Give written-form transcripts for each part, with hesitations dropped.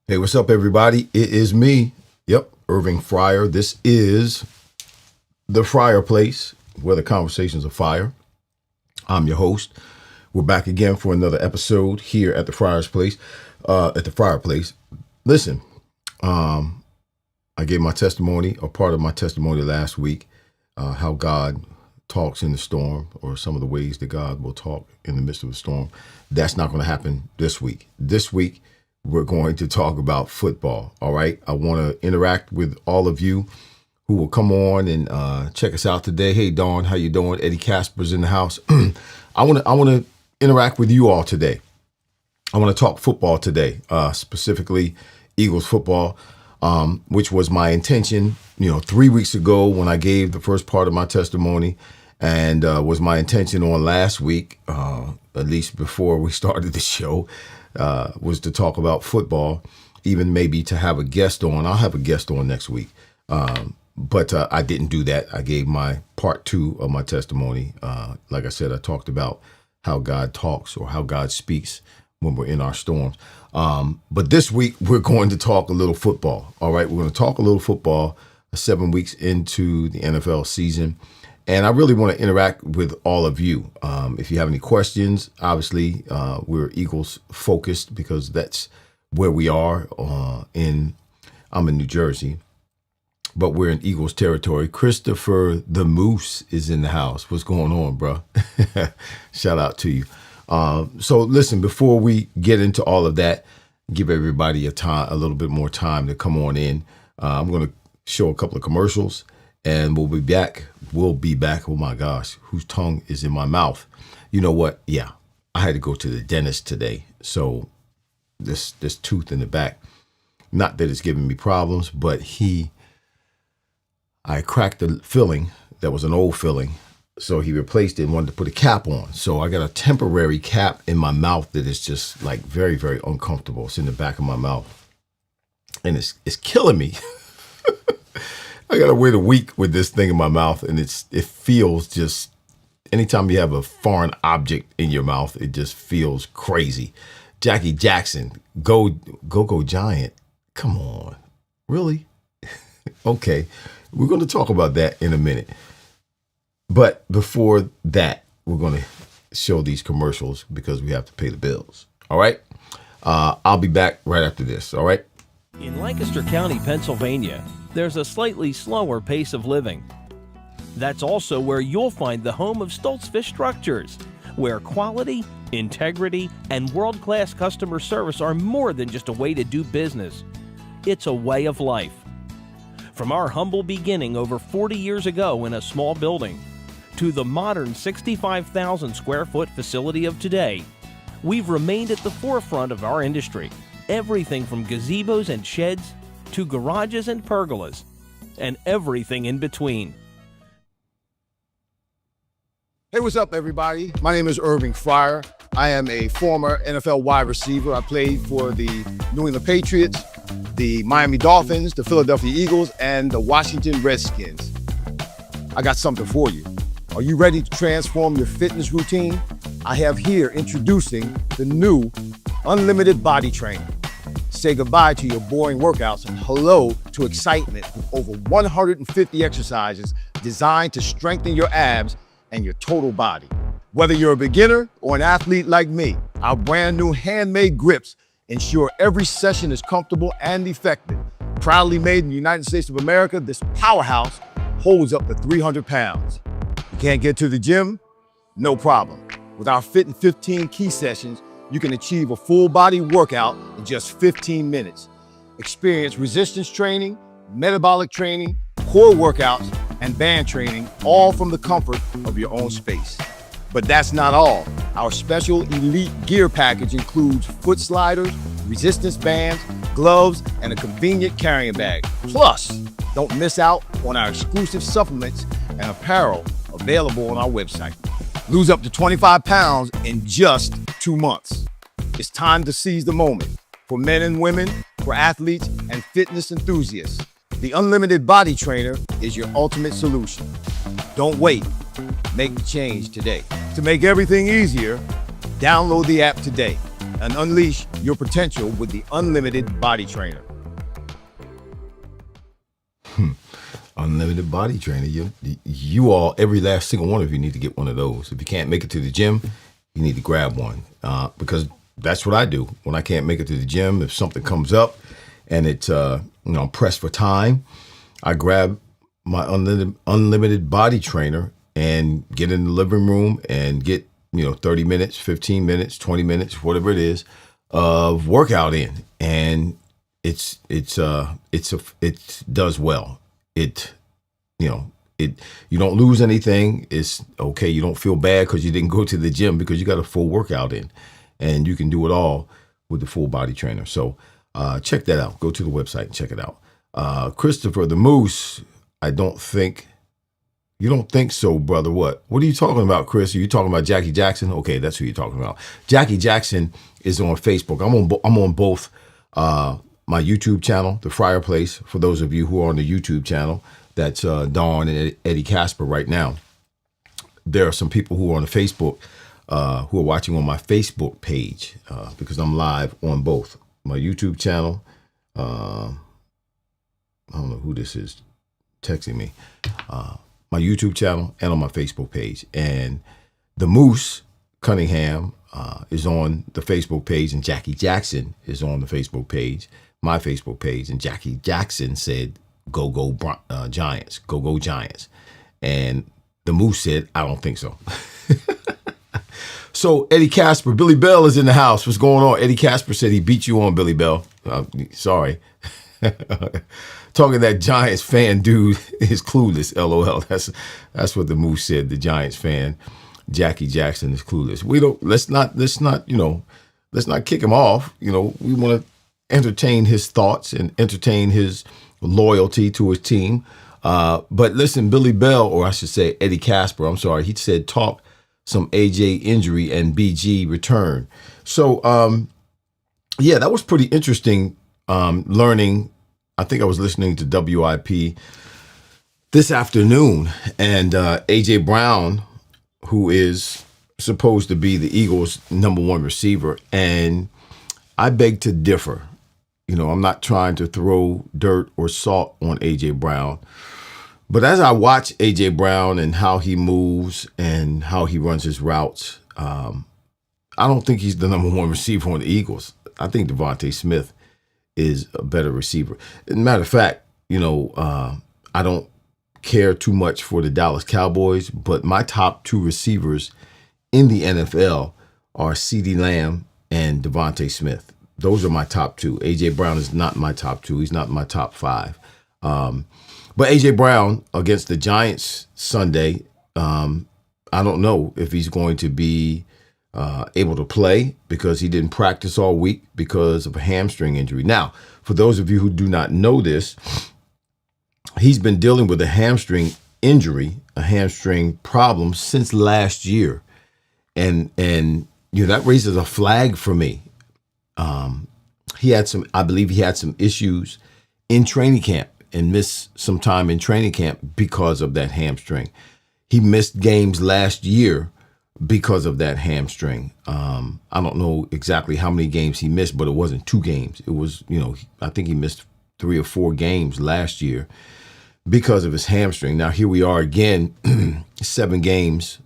Hey, what's up, everybody? It is me. Yep, Irving Fryar. This is the Fryer Place, where the conversations are fire. I'm your host. We're back again for another episode here at the Fryer's Place. At the Fryer Place. Listen, I gave my testimony, or part of my testimony last week, how God talks in the storm, or some of the ways that God will talk in the midst of a storm. That's not going to happen this week. This week, we're going to talk about football. All right. I want to interact with all of you who will come on and check us out today. Hey, Dawn, how you doing? Eddie Casper's in the house. I want to interact with you all today. I want to talk football today, specifically Eagles football, which was my intention, 3 weeks ago when I gave the first part of my testimony, and was my intention on last week, at least before we started the show. Was to talk about football, even maybe to have a guest on. I'll have a guest on next week. But I didn't do that. I gave my part 2 of my testimony. Like I said, I talked about how God talks, or how God speaks when we're in our storms. But this week, we're going to talk a little football. All right, we're going to talk a little football 7 weeks into the NFL season. And I really want to interact with all of you. If you have any questions, obviously, we're Eagles focused because that's where we are. I'm in New Jersey, but we're in Eagles territory. Christopher the Moose is in the house. What's going on, bro? Shout out to you. So listen, before we get into all of that, give everybody a little bit more time to come on in. I'm going to show a couple of commercials. And we'll be back. Oh my gosh, whose tongue is in my mouth? You know what? Yeah, I had to go to the dentist today. So this tooth in the back, not that it's giving me problems, but I cracked the filling that was an old filling. So he replaced it and wanted to put a cap on. So I got a temporary cap in my mouth that is just like very, very uncomfortable. It's in the back of my mouth, and it's killing me. I got to wait a week with this thing in my mouth, and it feels just, anytime you have a foreign object in your mouth, it just feels crazy. Jackie Jackson, go Giant. Come on. Really? Okay. We're going to talk about that in a minute. But before that, we're going to show these commercials because we have to pay the bills. All right? I'll be back right after this. All right? In Lancaster County, Pennsylvania, there's a slightly slower pace of living. That's also where you'll find the home of Stoltz Fish Structures, where quality, integrity, and world-class customer service are more than just a way to do business. It's a way of life. From our humble beginning over 40 years ago in a small building, to the modern 65,000 square foot facility of today, we've remained at the forefront of our industry. Everything from gazebos and sheds to garages and pergolas, and everything in between. Hey, what's up, everybody? My name is Irving Fryar. I am a former NFL wide receiver. I played for the New England Patriots, the Miami Dolphins, the Philadelphia Eagles, and the Washington Redskins. I got something for you. Are you ready to transform your fitness routine? I have here introducing the new Unlimited Body Trainer. Say goodbye to your boring workouts and hello to excitement with over 150 exercises designed to strengthen your abs and your total body. Whether you're a beginner or an athlete like me, our brand new handmade grips ensure every session is comfortable and effective. Proudly made in the United States of America, this powerhouse holds up to 300 pounds. You can't get to the gym? No problem. With our Fit in 15 key sessions, you can achieve a full body workout in just 15 minutes. Experience resistance training, metabolic training, core workouts, and band training, all from the comfort of your own space. But that's not all. Our special elite gear package includes foot sliders, resistance bands, gloves, and a convenient carrying bag. Plus, don't miss out on our exclusive supplements and apparel available on our website. Lose up to 25 pounds in just 2 months. It's time to seize the moment. For men and women, for athletes and fitness enthusiasts, the Unlimited Body Trainer is your ultimate solution. Don't wait. Make the change today. To make everything easier, download the app today. and unleash your potential with the Unlimited Body Trainer. Unlimited Body Trainer. You all, every last single one of you need to get one of those. If you can't make it to the gym, you need to grab one, because that's what I do when I can't make it to the gym. If something comes up and it's I'm pressed for time, I grab my unlimited Body Trainer and get in the living room and get 30 minutes, 15 minutes, 20 minutes, whatever it is, of workout in, and it does well. You don't lose anything. It's okay. You don't feel bad because you didn't go to the gym, because you got a full workout in, and you can do it all with the full Body Trainer. So check that out. Go to the website and check it out. Christopher the Moose, you don't think so, brother. What are you talking about, Chris? Are you talking about Jackie Jackson? Okay, that's who you're talking about. Jackie Jackson is on Facebook. I'm on both my YouTube channel, The Fryar Place, for those of you who are on the YouTube channel. That's Dawn and Eddie Casper right now. There are some people who are on the Facebook who are watching on my Facebook page, because I'm live on both my YouTube channel. I don't know who this is texting me. My YouTube channel and on my Facebook page. And the Moose Cunningham is on the Facebook page, and Jackie Jackson is on the Facebook page, my Facebook page. And Jackie Jackson said, Go Giants, go Giants. And the Moose said, I don't think so. So Eddie Casper, Billy Bell is in the house. What's going on? Eddie Casper said he beat you on, Billy Bell. Sorry. Talking that Giants fan dude is clueless. LOL. That's what the Moose said. The Giants fan, Jackie Jackson, is clueless. Let's not kick him off. We want to entertain his thoughts and entertain his loyalty to his team. But listen, Billy Bell, or I should say Eddie Casper, I'm sorry, he said talk some AJ injury and BG return. So that was pretty interesting. Learning. I think I was listening to WIP this afternoon, and A.J. Brown, who is supposed to be the Eagles' number one receiver, and I beg to differ. I'm not trying to throw dirt or salt on A.J. Brown, but as I watch A.J. Brown and how he moves and how he runs his routes, I don't think he's the number one receiver on the Eagles. I think Devontae Smith is a better receiver. As a matter of fact, I don't care too much for the Dallas Cowboys, but my top two receivers in the NFL are CeeDee Lamb and Devontae Smith. Those are my top two. A.J. Brown is not my top two. He's not my top five. But A.J. Brown against the Giants Sunday, I don't know if he's going to be able to play, because he didn't practice all week because of a hamstring injury. Now, for those of you who do not know this, he's been dealing with a hamstring injury, a hamstring problem since last year. And that raises a flag for me. I believe he had some issues in training camp and missed some time in training camp because of that hamstring. He missed games last year because of that hamstring. I don't know exactly how many games he missed, but it wasn't 2 games. It was, I think he missed 3 or 4 games last year because of his hamstring. Now, here we are again, 7 games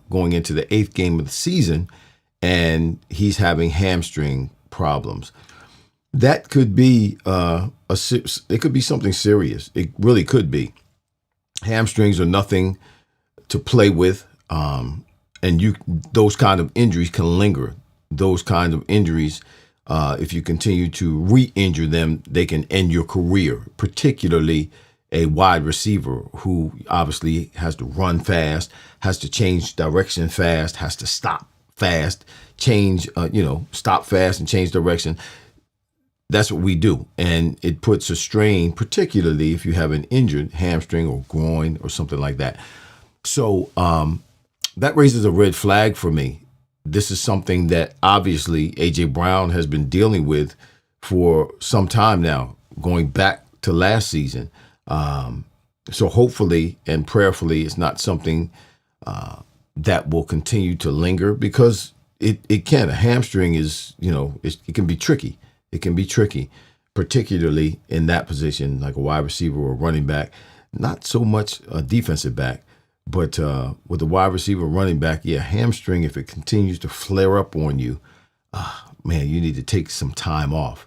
going into the 8th game of the season, and he's having hamstring problems. That could be it could be something serious. It really could be. Hamstrings are nothing to play with. And those kind of injuries can linger. Those kinds of injuries, if you continue to re-injure them, they can end your career, particularly a wide receiver who obviously has to run fast, has to change direction fast, has to stop fast, stop fast and change direction. That's what we do. And it puts a strain, particularly if you have an injured hamstring or groin or something like that. So, that raises a red flag for me. This is something that obviously A.J. Brown has been dealing with for some time now, going back to last season. So hopefully and prayerfully it's not something that will continue to linger, because it can. A hamstring is, it can be tricky. It can be tricky, particularly in that position, like a wide receiver or running back. Not so much a defensive back, but with a wide receiver, running back, yeah, hamstring, if it continues to flare up on you, man, you need to take some time off.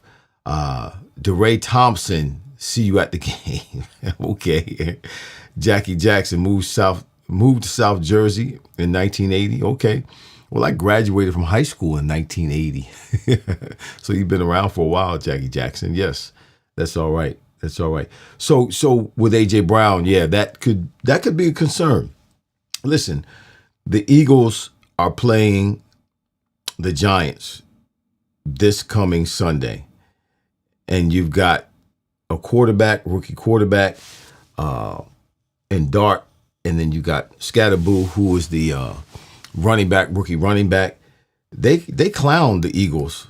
DeRay Thompson, see you at the game. Okay. Jackie Jackson moved to South Jersey in 1980. Okay. Well, I graduated from high school in 1980. So you've been around for a while, Jackie Jackson. Yes, that's all right. That's all right. So with A.J. Brown, yeah, that could be a concern. Listen, the Eagles are playing the Giants this coming Sunday. And you've got a rookie quarterback, and Dart, and then you got Scatterboo, who is the rookie running back. They clowned the Eagles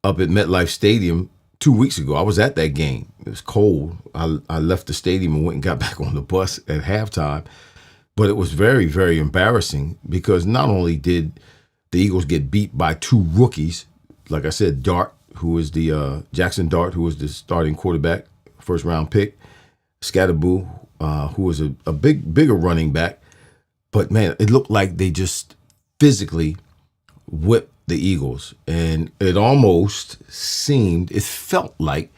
up at MetLife Stadium 2 weeks ago. I was at that game. It was cold. I left the stadium and went and got back on the bus at halftime. But it was very, very embarrassing because not only did the Eagles get beat by two rookies, like I said, Dart, who is the Jackson Dart, who was the starting quarterback, first round pick, Scatterboo, who was a bigger running back. But man, it looked like they just physically whipped the Eagles. And it felt like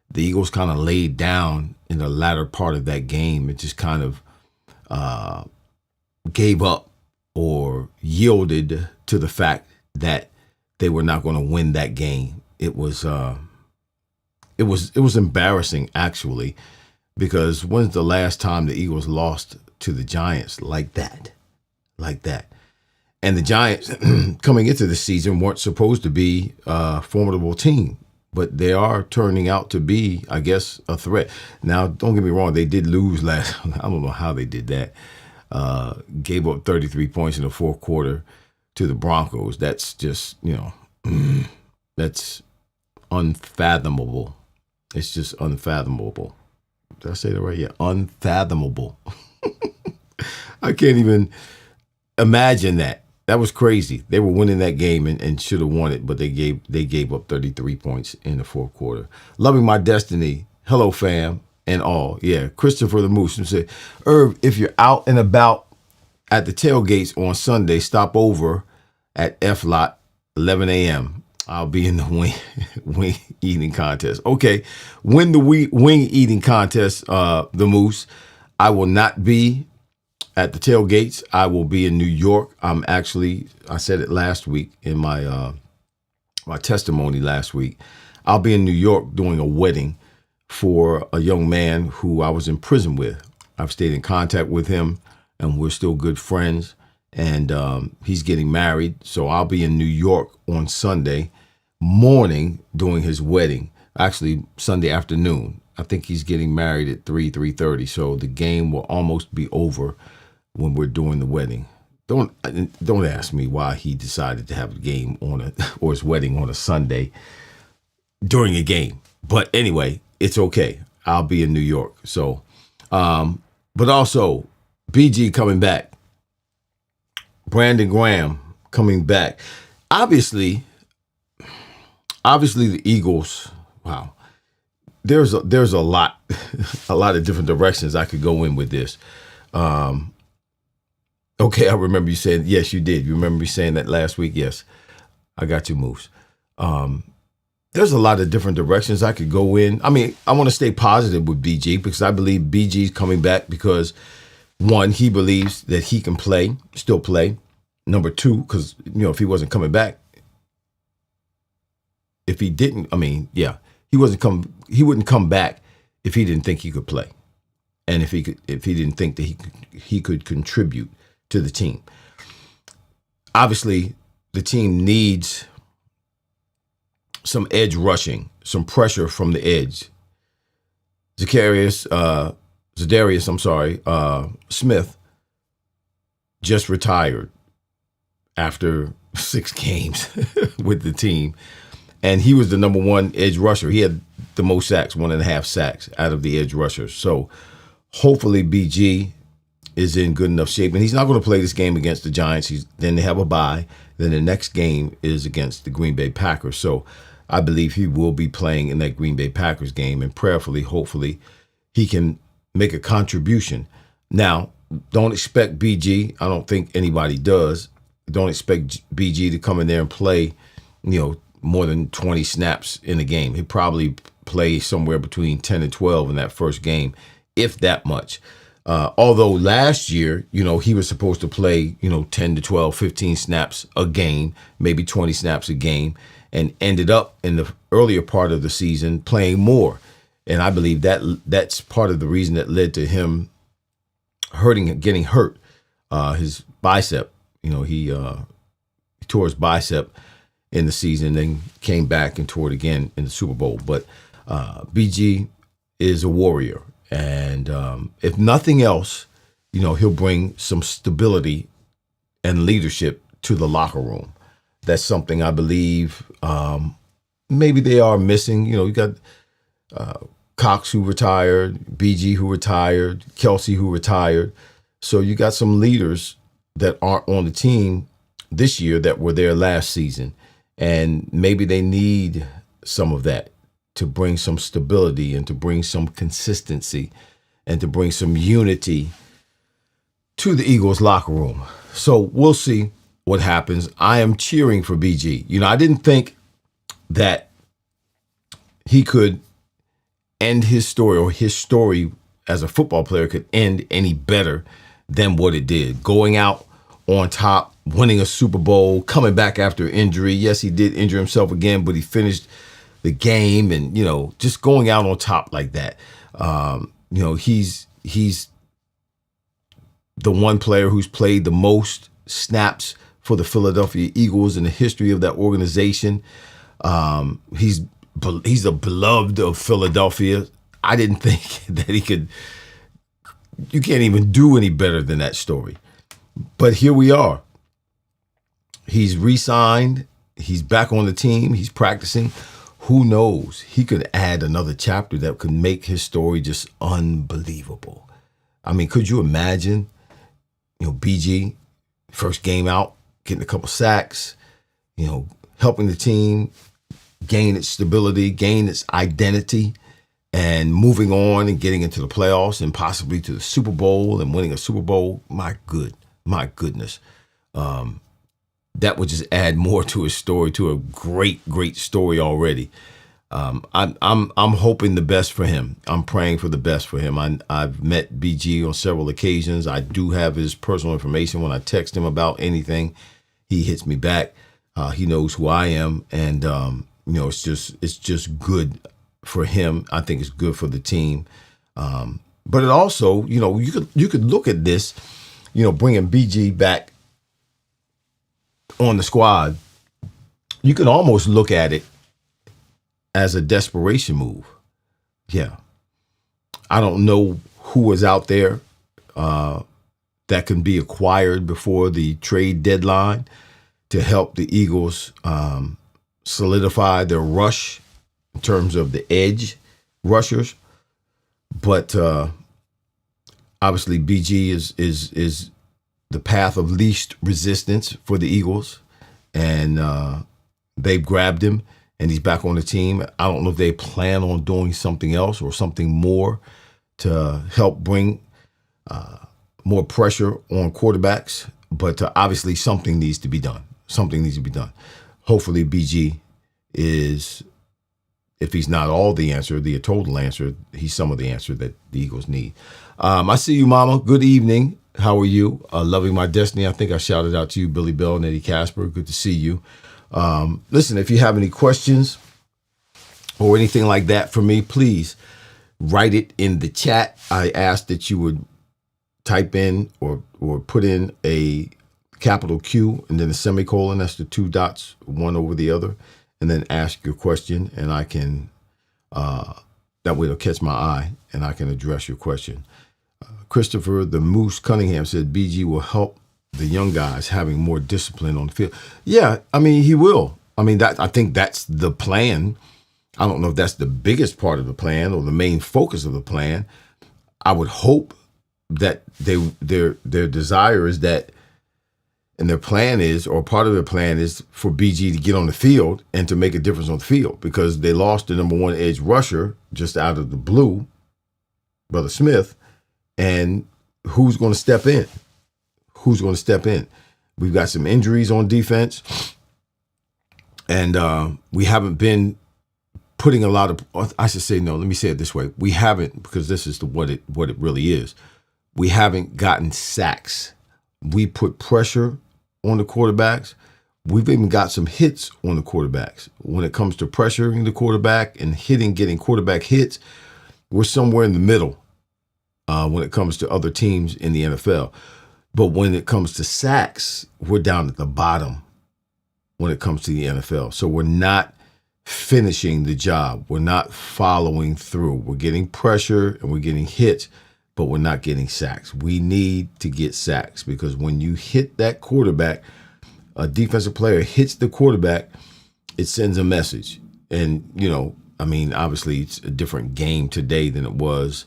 the Eagles kind of laid down in the latter part of that game. It just kind of gave up or yielded to the fact that they were not going to win that game. It was embarrassing, actually, because when's the last time the Eagles lost to the Giants like that? And the Giants, coming into the season, weren't supposed to be a formidable team, but they are turning out to be, I guess, a threat. Now, don't get me wrong, they did lose last. I don't know how they did that. Gave up 33 points in the fourth quarter to the Broncos. That's just, that's unfathomable. It's just unfathomable. Did I say that right? Yeah, unfathomable. I can't even imagine that. That was crazy. They were winning that game and should have won it, but they gave up 33 points in the fourth quarter. Loving my destiny. Hello, fam, and all. Yeah, Christopher the Moose said, Irv, if you're out and about at the tailgates on Sunday, stop over at F Lot, 11 a.m. I'll be in the wing eating contest. Okay, win the wing eating contest, the Moose. I will not be at the tailgates. I will be in New York. I said it last week in my my testimony last week. I'll be in New York doing a wedding for a young man who I was in prison with. I've stayed in contact with him, and we're still good friends. And he's getting married, so I'll be in New York on Sunday morning doing his wedding. Actually, Sunday afternoon. I think he's getting married at 3:30. So the game will almost be over when we're doing the wedding. Don't ask me why he decided to have a game or his wedding on a Sunday during a game. But anyway, it's okay. I'll be in New York. So, but also BG coming back. Brandon Graham coming back. Obviously the Eagles, wow. There's a lot of different directions I could go in with this. Okay, I remember you saying, yes, you did. You remember me saying that last week? Yes, I got you, Moose. There's a lot of different directions I could go in. I mean, I want to stay positive with BG because I believe BG's coming back because, one, he believes that he can still play. Number two, because, if he wasn't coming back, if he didn't, he wouldn't come back if he didn't think he could play. And if he didn't think that he could contribute to the team. Obviously, the team needs some edge rushing, some pressure from the edge. Zadarius, Smith just retired after 6 games with the team. And he was the number one edge rusher. He had the most sacks, 1.5 sacks out of the edge rushers. So hopefully BG is in good enough shape, and he's not going to play this game against the Giants. Then they have a bye. Then the next game is against the Green Bay Packers. So I believe he will be playing in that Green Bay Packers game, and prayerfully, hopefully, he can make a contribution. Now, don't expect BG. I don't think anybody does. Don't expect BG to come in there and play, more than 20 snaps in a game. He'll probably play somewhere between 10 and 12 in that first game, if that much. Although last year, he was supposed to play, 10 to 12, 15 snaps a game, maybe 20 snaps a game, and ended up in the earlier part of the season playing more. And I believe that's part of the reason that led to him getting hurt. His bicep, he tore his bicep in the season, then came back and tore it again in the Super Bowl. But BG is a warrior. And if nothing else, he'll bring some stability and leadership to the locker room. That's something I believe maybe they are missing. You got Cox who retired, BG who retired, Kelsey who retired. So you got some leaders that aren't on the team this year that were there last season. And maybe they need some of that to bring some stability and to bring some consistency and to bring some unity to the Eagles locker room. So we'll see what happens. I am cheering for BG. I didn't think that he could end his story, or his story as a football player could end any better than what it did. Going out on top, winning a Super Bowl, coming back after injury. Yes, he did injure himself again, but he finished the game, and just going out on top like that. He's the one player who's played the most snaps for the Philadelphia Eagles in the history of that organization. He's a beloved of Philadelphia. I didn't think that he could. You can't even do any better than that story. But here we are. He's re-signed. He's back on the team. He's practicing. Who knows? He could add another chapter that could make his story just unbelievable. I mean, could you imagine, BG, first game out, getting a couple sacks, helping the team gain its stability, gain its identity, and moving on and getting into the playoffs and possibly to the Super Bowl and winning a Super Bowl. My goodness. That would just add more to his story, to a great, great story already. I'm hoping the best for him. I'm praying for the best for him. I've met BG on several occasions. I do have his personal information. When I text him about anything, he hits me back. He knows who I am, and it's just good for him. I think it's good for the team. But it also, you could look at this, bringing BG back on the squad. You can almost look at it as a desperation move. Yeah. I don't know who was out there that can be acquired before the trade deadline to help the Eagles solidify their rush in terms of the edge rushers. But obviously BG is the path of least resistance for the Eagles, and they've grabbed him, and he's back on the team. I don't know if they plan on doing something else or something more to help bring more pressure on quarterbacks, but obviously something needs to be done. Something needs to be done. Hopefully BG is, if he's not all the answer, the total answer, he's some of the answer that the Eagles need. I see you, Mama. Good evening. How are you? Loving My Destiny. I think I shouted out to you, Billy Bell and Eddie Casper. Good to see you. Listen, if you have any questions or anything like that for me, please write it in the chat. I ask that you would type in or put in a capital Q and then a semicolon. That's the two dots, one over the other, and then ask your question, and I can, that way it'll catch my eye and I can address your question. Christopher the Moose Cunningham said BG will help the young guys having more discipline on the field. Yeah, I mean, he will. I mean, I think that's the plan. I don't know if that's the biggest part of the plan or the main focus of the plan. I would hope that their desire is that, and their plan is, or part of their plan is for BG to get on the field and to make a difference on the field, because they lost the number one edge rusher just out of the blue, Brother Smith. And who's going to step in? Who's going to step in? We've got some injuries on defense, and we haven't been putting a lot of, I should say, no, let me say it this way. We haven't, because this is what it really is. We haven't gotten sacks. We put pressure on the quarterbacks. We've even got some hits on the quarterbacks. When it comes to pressuring the quarterback and getting quarterback hits, we're somewhere in the middle when it comes to other teams in the NFL. But when it comes to sacks, we're down at the bottom when it comes to the NFL. So we're not finishing the job. We're not following through. We're getting pressure and we're getting hits, but we're not getting sacks. We need to get sacks, because when you hit that quarterback, a defensive player hits the quarterback, it sends a message. And, obviously it's a different game today than it was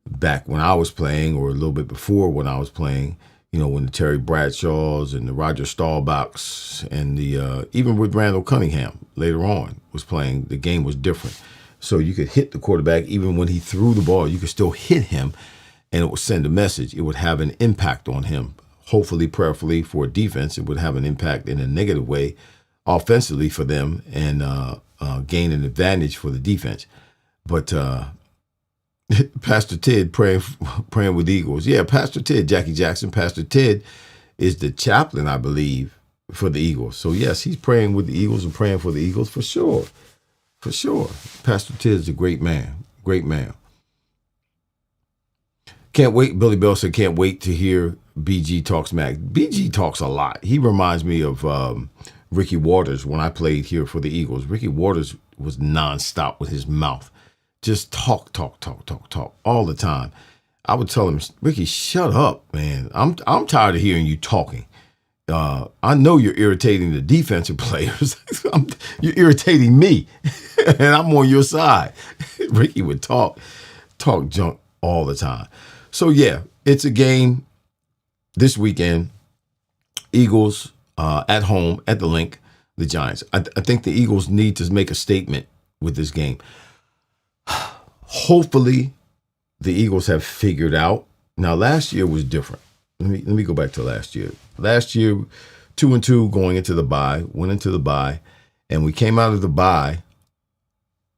back when I was playing, or a little bit before when I was playing, when the Terry Bradshaws and the Roger Staubachs and the even with Randall Cunningham later on was playing, the game was different. So you could hit the quarterback even when he threw the ball. You could still hit him, and it would send a message. It would have an impact on him. Hopefully, prayerfully for a defense, it would have an impact in a negative way offensively for them, and gain an advantage for the defense. But Pastor Ted praying with the Eagles. Yeah, Pastor Ted, Jackie Jackson. Pastor Ted is the chaplain, I believe, for the Eagles. So, yes, he's praying with the Eagles and praying for the Eagles for sure. For sure. Pastor Ted is a great man. Great man. Can't wait. Billy Bell said, can't wait to hear BG talk smack. BG talks a lot. He reminds me of Ricky Waters when I played here for the Eagles. Ricky Waters was nonstop with his mouth. Just talk all the time. I would tell him, Ricky, shut up, man. I'm tired of hearing you talking. I know you're irritating the defensive players. You're irritating me, and I'm on your side. Ricky would talk junk all the time. So, yeah, it's a game this weekend. Eagles at home at the Link, the Giants. I think the Eagles need to make a statement with this game. Hopefully, the Eagles have figured out. Now, last year was different. Let me go back to last year. Last year, 2-2 going into the bye, went into the bye, and we came out of the bye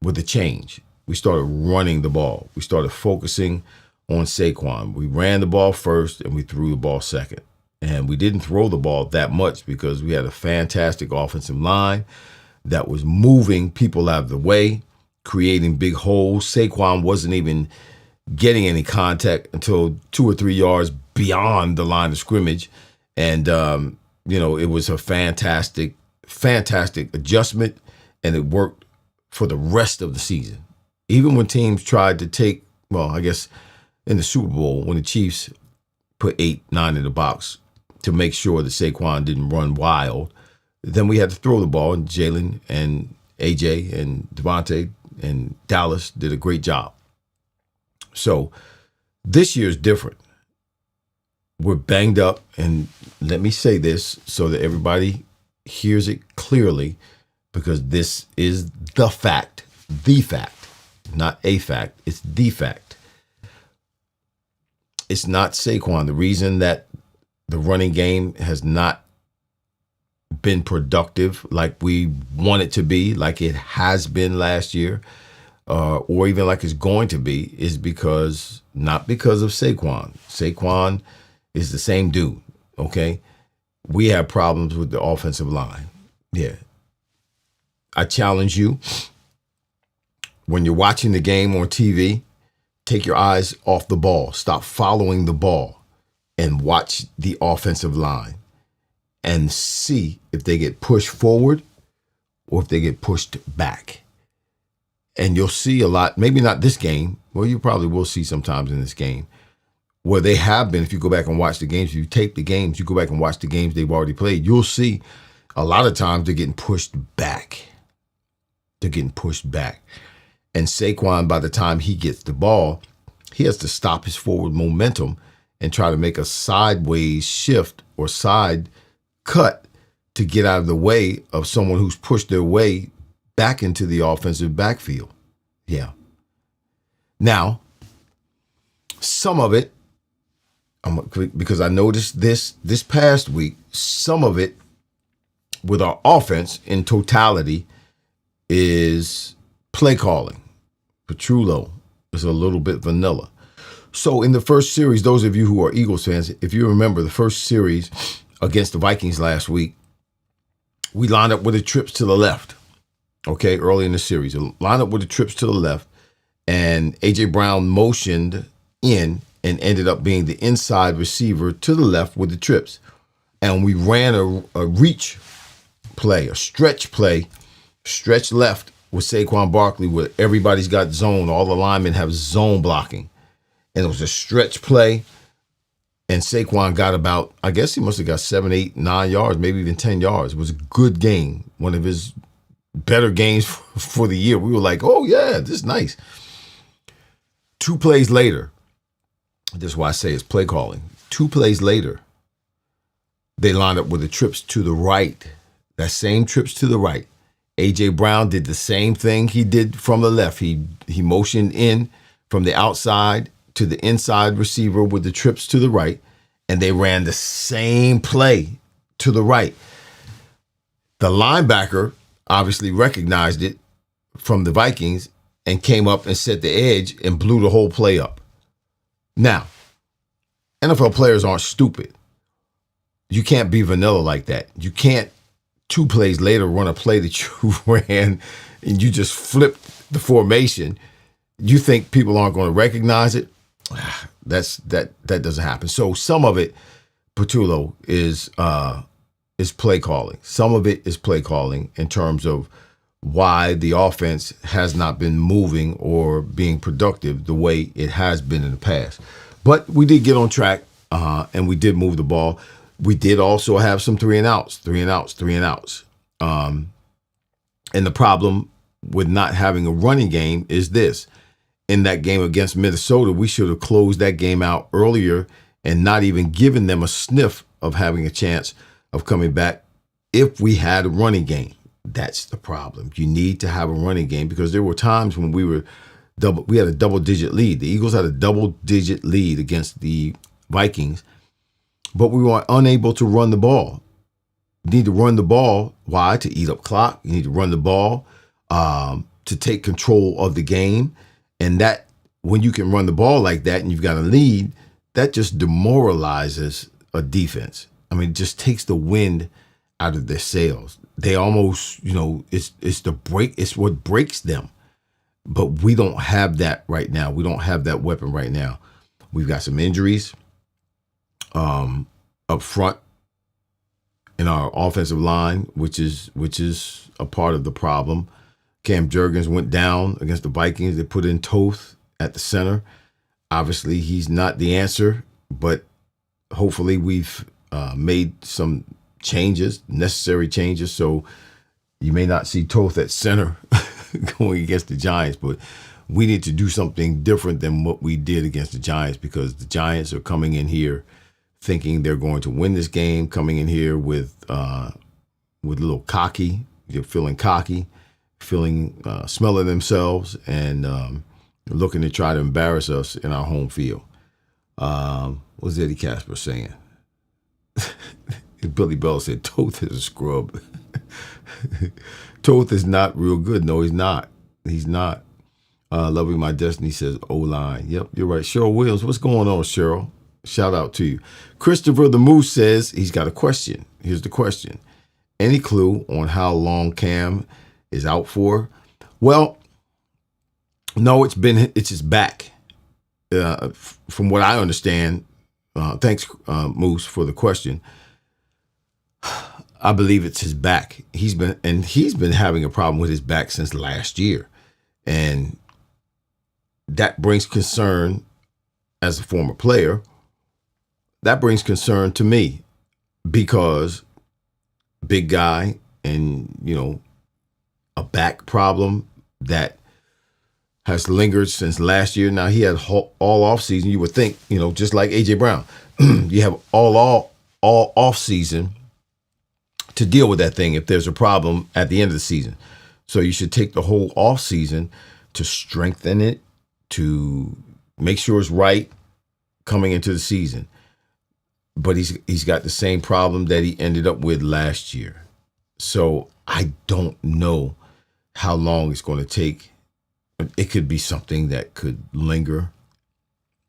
with a change. We started running the ball. We started focusing on Saquon. We ran the ball first, and we threw the ball second. And we didn't throw the ball that much because we had a fantastic offensive line that was moving people out of the way, creating big holes. Saquon wasn't even getting any contact until 2 or 3 yards beyond the line of scrimmage. And, it was a fantastic adjustment, and it worked for the rest of the season. Even when teams tried to take, I guess in the Super Bowl, when the Chiefs put 8-9 in the box to make sure that Saquon didn't run wild, then we had to throw the ball, and Jalen and AJ and Devontae and Dallas did a great job. So this year's different. We're banged up, and let me say this so that everybody hears it clearly, because this is the fact, not a fact, it's the fact. It's not Saquon. The reason that the running game has not been productive like we want it to be, like it has been last year, or even like it's going to be, is not because of Saquon. Saquon is the same dude, okay? We have problems with the offensive line. Yeah. I challenge you, when you're watching the game on TV, take your eyes off the ball. Stop following the ball and watch the offensive line and see if they get pushed forward or if they get pushed back. And you'll see a lot, maybe not this game, well, you probably will see sometimes in this game, where they have been. If you go back and watch the games, if you tape the games, you go back and watch the games they've already played, you'll see a lot of times they're getting pushed back. And Saquon, by the time he gets the ball, he has to stop his forward momentum and try to make a sideways shift or side cut to get out of the way of someone who's pushed their way back into the offensive backfield. Yeah. Now, some of it, because I noticed this past week, some of it with our offense in totality is play calling. Petrullo is a little bit vanilla. So in the first series, those of you who are Eagles fans, if you remember the first series against the Vikings last week, we lined up with the trips to the left, okay, early in the series. Lined up with the trips to the left, and A.J. Brown motioned in and ended up being the inside receiver to the left with the trips. And we ran a reach play, a stretch play, stretch left with Saquon Barkley, where everybody's got zone. All the linemen have zone blocking. And it was a stretch play. And Saquon got about, I guess he must have got 7, 8, 9 yards, maybe even 10 yards. It was a good game. One of his better games for the year. We were like, oh, yeah, this is nice. 2 plays later, this is why I say it's play calling. 2 plays later, they lined up with the trips to the right. That same trips to the right. A.J. Brown did the same thing he did from the left. He motioned in from the outside to the inside receiver with the trips to the right, and they ran the same play to the right. The linebacker obviously recognized it from the Vikings and came up and set the edge and blew the whole play up. Now, NFL players aren't stupid. You can't be vanilla like that. You can't 2 plays later run a play that you ran and you just flipped the formation. You think people aren't going to recognize it? That doesn't happen. So some of it, Petrullo, is play calling. Some of it is play calling in terms of why the offense has not been moving or being productive the way it has been in the past. But we did get on track, and we did move the ball. We did also have some 3 and outs. And the problem with not having a running game is this. In that game against Minnesota, we should have closed that game out earlier and not even given them a sniff of having a chance of coming back if we had a running game. That's the problem. You need to have a running game because there were times when we had a double-digit lead. The Eagles had a double-digit lead against the Vikings, but we were unable to run the ball. You need to run the ball. Why? To eat up clock. You need to run the ball to take control of the game. And that, when you can run the ball like that and you've got a lead, that just demoralizes a defense. I mean, it just takes the wind out of their sails. They almost, it's what breaks them. But we don't have that right now. We don't have that weapon right now. We've got some injuries up front in our offensive line, which is a part of the problem. Cam Jurgens went down against the Vikings. They put in Toth at the center. Obviously, he's not the answer, but hopefully we've made some changes, necessary changes. So you may not see Toth at center going against the Giants, but we need to do something different than what we did against the Giants because the Giants are coming in here thinking they're going to win this game, coming in here with a little cocky. They're feeling cocky. Smelling themselves and looking to try to embarrass us in our home field. What's Eddie Casper saying? Billy Bell said, Toth is a scrub. Toth is not real good. No, he's not. He's not. Loving My Destiny says O-line. Yep, you're right. Cheryl Williams, what's going on, Cheryl? Shout out to you. Christopher the Moose says he's got a question. Here's the question. Any clue on how long Cam is out for? Well, no, it's his back. From what I understand, thanks, Moose, for the question. I believe it's his back. He's been having a problem with his back since last year. And that brings concern as a former player. That brings concern to me because big guy and, a back problem that has lingered since last year. Now he had all off season. You would think, just like AJ Brown, you have all off season to deal with that thing if there's a problem at the end of the season. So you should take the whole off season to strengthen it, to make sure it's right coming into the season. But he's got the same problem that he ended up with last year. So I don't know how long it's going to take. It could be something that could linger.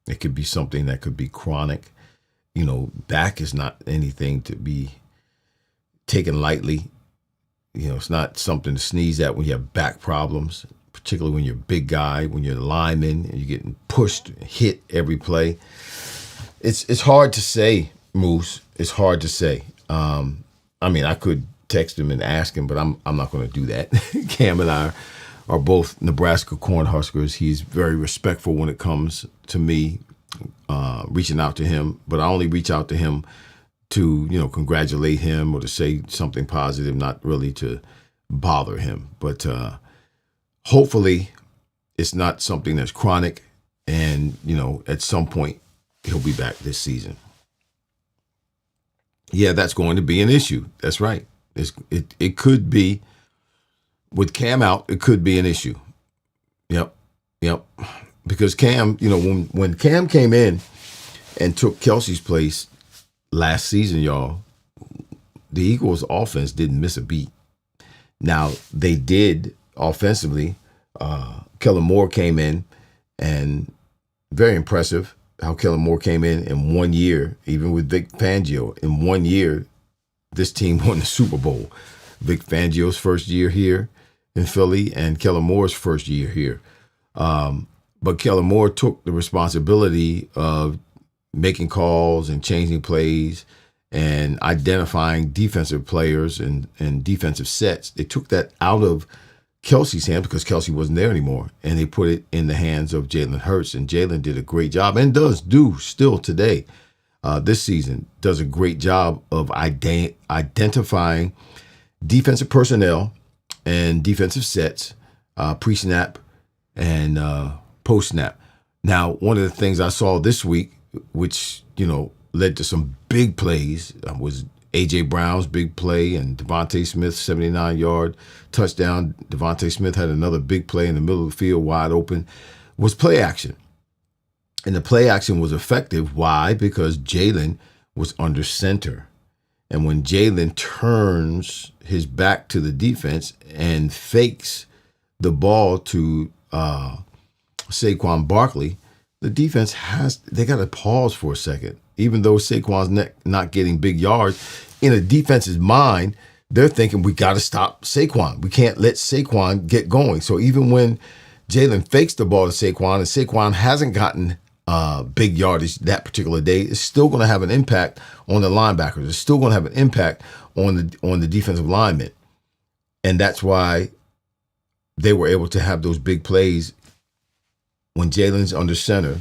It could be something that could be chronic. Back is not anything to be taken lightly. It's not something to sneeze at when you have back problems, particularly when you're a big guy, when you're a lineman, and you're getting pushed, hit every play. It's hard to say, Moose. It's hard to say. I could text him and ask him, but I'm not going to do that. Cam and I are both Nebraska Cornhuskers. He's very respectful when it comes to me reaching out to him, but I only reach out to him to, congratulate him or to say something positive, not really to bother him. But hopefully it's not something that's chronic and, at some point he'll be back this season. Yeah, that's going to be an issue. That's right. It could be, with Cam out, it could be an issue. Yep. Because Cam, when Cam came in and took Kelsey's place last season, y'all, the Eagles offense didn't miss a beat. Now, they did offensively. Kellen Moore came in, and very impressive how Kellen Moore came in 1 year, even with Vic Fangio. In 1 year, this team won the Super Bowl. Vic Fangio's first year here in Philly and Kellen Moore's first year here. But Kellen Moore took the responsibility of making calls and changing plays and identifying defensive players and defensive sets. They took that out of Kelsey's hands because Kelsey wasn't there anymore, and they put it in the hands of Jalen Hurts. And Jalen did a great job and does still today, this season, does a great job of identifying defensive personnel and defensive sets, pre-snap and post-snap. Now, one of the things I saw this week, which, led to some big plays, was A.J. Brown's big play and Devontae Smith's 79-yard touchdown. Devontae Smith had another big play in the middle of the field, wide open, was play action. And the play action was effective. Why? Because Jalen was under center. And when Jalen turns his back to the defense and fakes the ball to Saquon Barkley, the defense they got to pause for a second. Even though Saquon's not getting big yards, in a defense's mind, they're thinking, we got to stop Saquon. We can't let Saquon get going. So even when Jalen fakes the ball to Saquon and Saquon hasn't gotten big yardage that particular day, it's still going to have an impact on the linebackers. It's still going to have an impact on the defensive linemen. And that's why they were able to have those big plays when Jalen's under center,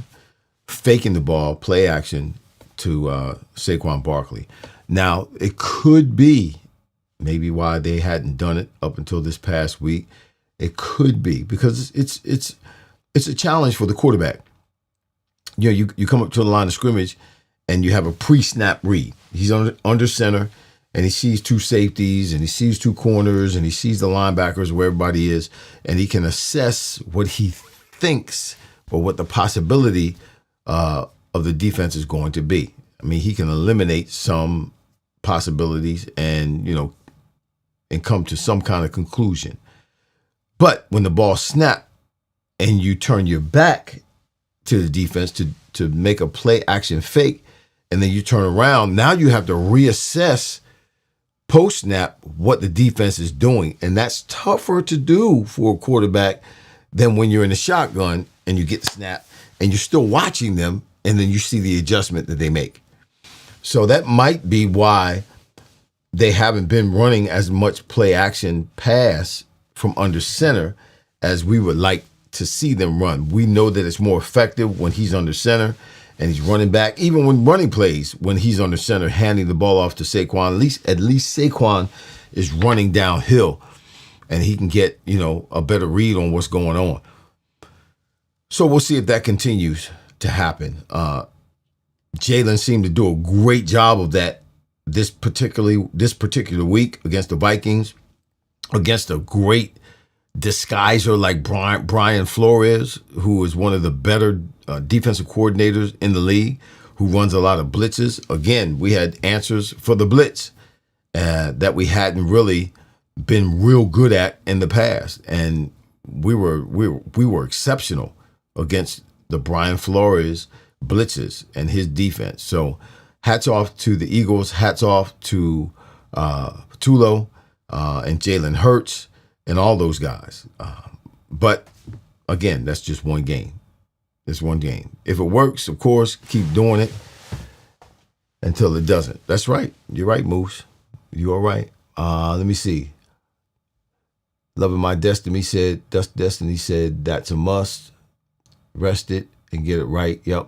faking the ball, play action to Saquon Barkley. Now, it could be maybe why they hadn't done it up until this past week. It could be because it's a challenge for the quarterback. You come up to the line of scrimmage and you have a pre-snap read. He's under center and he sees two safeties and he sees two corners and he sees the linebackers where everybody is, and he can assess what he thinks or what the possibility of the defense is going to be. I mean, he can eliminate some possibilities and come to some kind of conclusion. But when the ball snaps and you turn your back to the defense to make a play action fake, and then you turn around, now you have to reassess post-snap what the defense is doing. And that's tougher to do for a quarterback than when you're in the shotgun and you get the snap and you're still watching them and then you see the adjustment that they make. So that might be why they haven't been running as much play action pass from under center as we would like to see them run. We know that it's more effective when he's under center and he's running back, even when running plays, when he's under center, handing the ball off to Saquon. At least Saquon is running downhill and he can get, a better read on what's going on. So we'll see if that continues to happen. Jalen seemed to do a great job of that this particular week against the Vikings, against a great disguiser like Brian Flores, who is one of the better defensive coordinators in the league, who runs a lot of blitzes. Again, we had answers for the blitz that we hadn't really been real good at in the past, and we were exceptional against the Brian Flores blitzes and his defense. So hats off to the Eagles. Hats off to Tulo and Jalen Hurts and all those guys. But again, that's just one game. It's one game. If it works, of course, keep doing it until it doesn't. That's right. You're right, Moose. You are right. Let me see. Loving My Destiny said, that's a must. Rest it and get it right. Yep.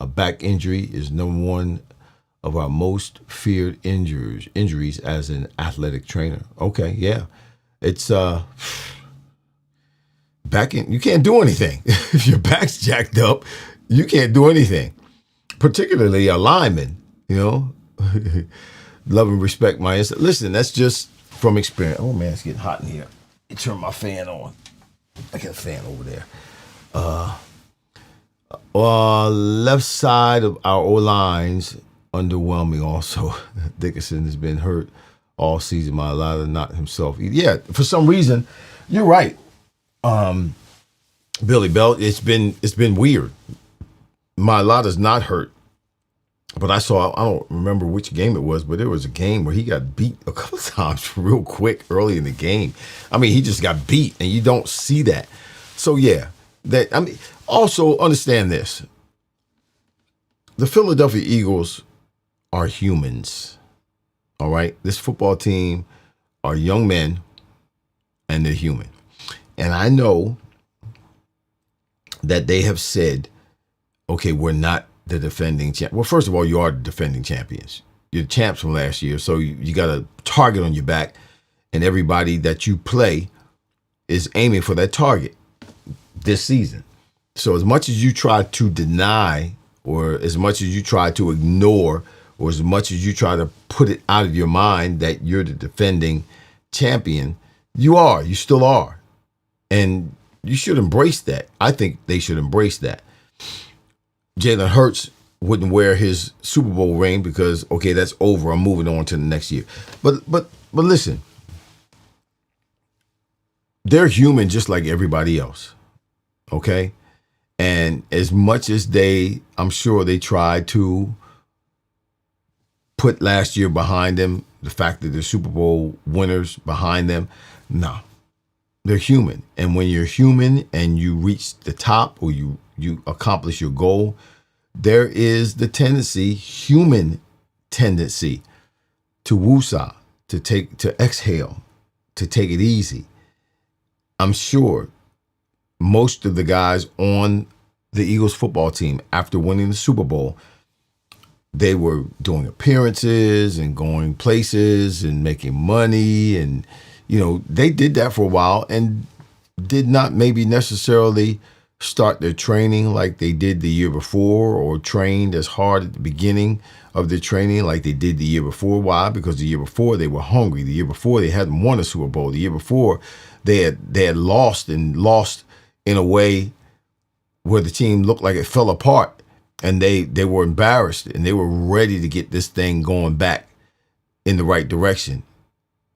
A back injury is number one of our most feared injuries as an athletic trainer. Okay, yeah. It's back in, you can't do anything. If your back's jacked up, you can't do anything. Particularly a lineman, you know. Love and respect my instinct. Listen, that's just from experience. Oh man, it's getting hot in here. Let me turn my fan on. I got a fan over there. Left side of our O-lines, underwhelming also. Dickerson has been hurt all season. Mailata not himself. Yeah, for some reason, you're right. Billy Bell, it's been weird. Mailata's not hurt. But I don't remember which game it was, but there was a game where he got beat a couple times real quick early in the game. I mean, he just got beat, and you don't see that. So, yeah. Also understand this. The Philadelphia Eagles are humans, all right? This football team are young men, and they're human. And I know that they have said, okay, we're not the defending champ. Well, first of all, you are the defending champions. You're the champs from last year, so you got a target on your back, and everybody that you play is aiming for that target this season. So as much as you try to deny, or as much as you try to ignore, or as much as you try to put it out of your mind that you're the defending champion, you still are. And you should embrace that. I think they should embrace that. Jalen Hurts wouldn't wear his Super Bowl ring because, okay, that's over. I'm moving on to the next year. But listen, they're human just like everybody else, okay? And as much as I'm sure they tried to put last year behind them, the fact that they're Super Bowl winners behind them, no, they're human. And when you're human and you reach the top or you accomplish your goal, there is the human tendency to woosah, to exhale, to take it easy. I'm sure most of the guys on the Eagles football team, after winning the Super Bowl, they were doing appearances and going places and making money. And, they did that for a while and did not maybe necessarily start their training like they did the year before, or trained as hard at the beginning of their training like they did the year before. Why? Because the year before they were hungry. The year before they hadn't won a Super Bowl. The year before they had lost in a way where the team looked like it fell apart, and they were embarrassed, and they were ready to get this thing going back in the right direction.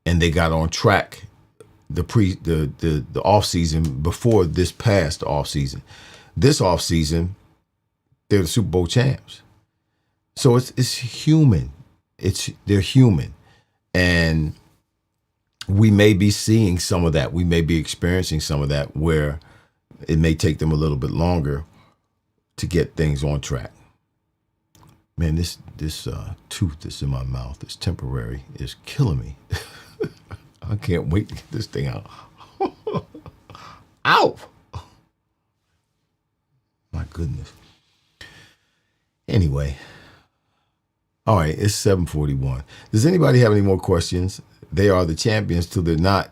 And they got on track the off season before this past off season. This off season, they're the Super Bowl champs. So it's human. They're human, and we may be seeing some of that. We may be experiencing some of that where it may take them a little bit longer to get things on track. Man, this tooth that's in my mouth, this temporary, is killing me. I can't wait to get this thing out. Ow! My goodness. Anyway. All right, it's 7:41. Does anybody have any more questions? they are the champions till they're not.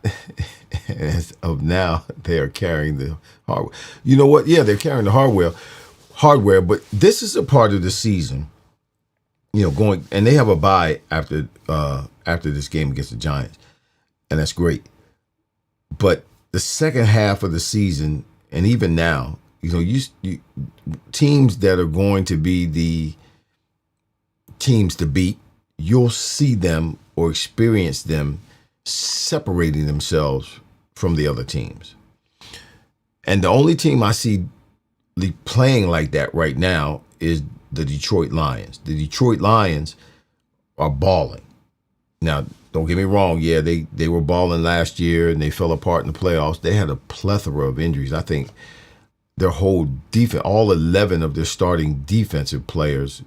As of now, they are carrying the hardware. You know what? Yeah, they're carrying the hardware, but this is a part of the season, going, and they have a bye after this game against the Giants, and that's great. But the second half of the season, and even now, you teams that are going to be the teams to beat, you'll see them or experience them separating themselves from the other teams. And the only team I see playing like that right now is the Detroit Lions. The Detroit Lions are balling. Now, don't get me wrong. Yeah, they were balling last year and they fell apart in the playoffs. They had a plethora of injuries. I think their whole defense, all 11 of their starting defensive players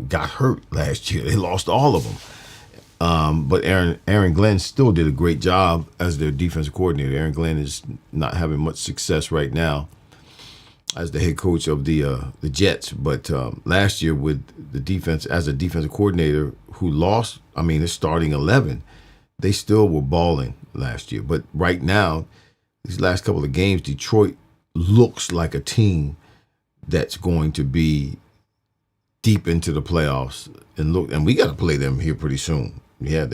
got hurt last year. They lost all of them. But Aaron Glenn still did a great job as their defensive coordinator. Aaron Glenn is not having much success right now as the head coach of the Jets. But last year with the defense, as a defensive coordinator who lost, his starting 11, they still were balling last year. But right now, these last couple of games, Detroit looks like a team that's going to be deep into the playoffs. And we got to play them here pretty soon. Yeah,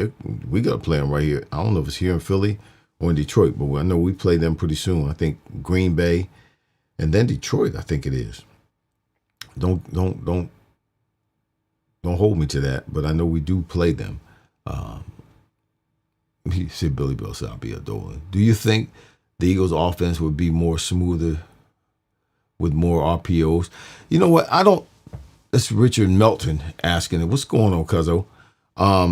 we got to play them right here. I don't know if it's here in Philly or in Detroit, but I know we play them pretty soon. I think Green Bay and then Detroit, I think it is. Don't hold me to that, but I know we do play them. He said Billy Bill said I'll be a Dolan. Do you think the Eagles' offense would be more smoother with more RPOs? You know what? I don't. That's Richard Melton asking it. What's going on, Cuzzo? I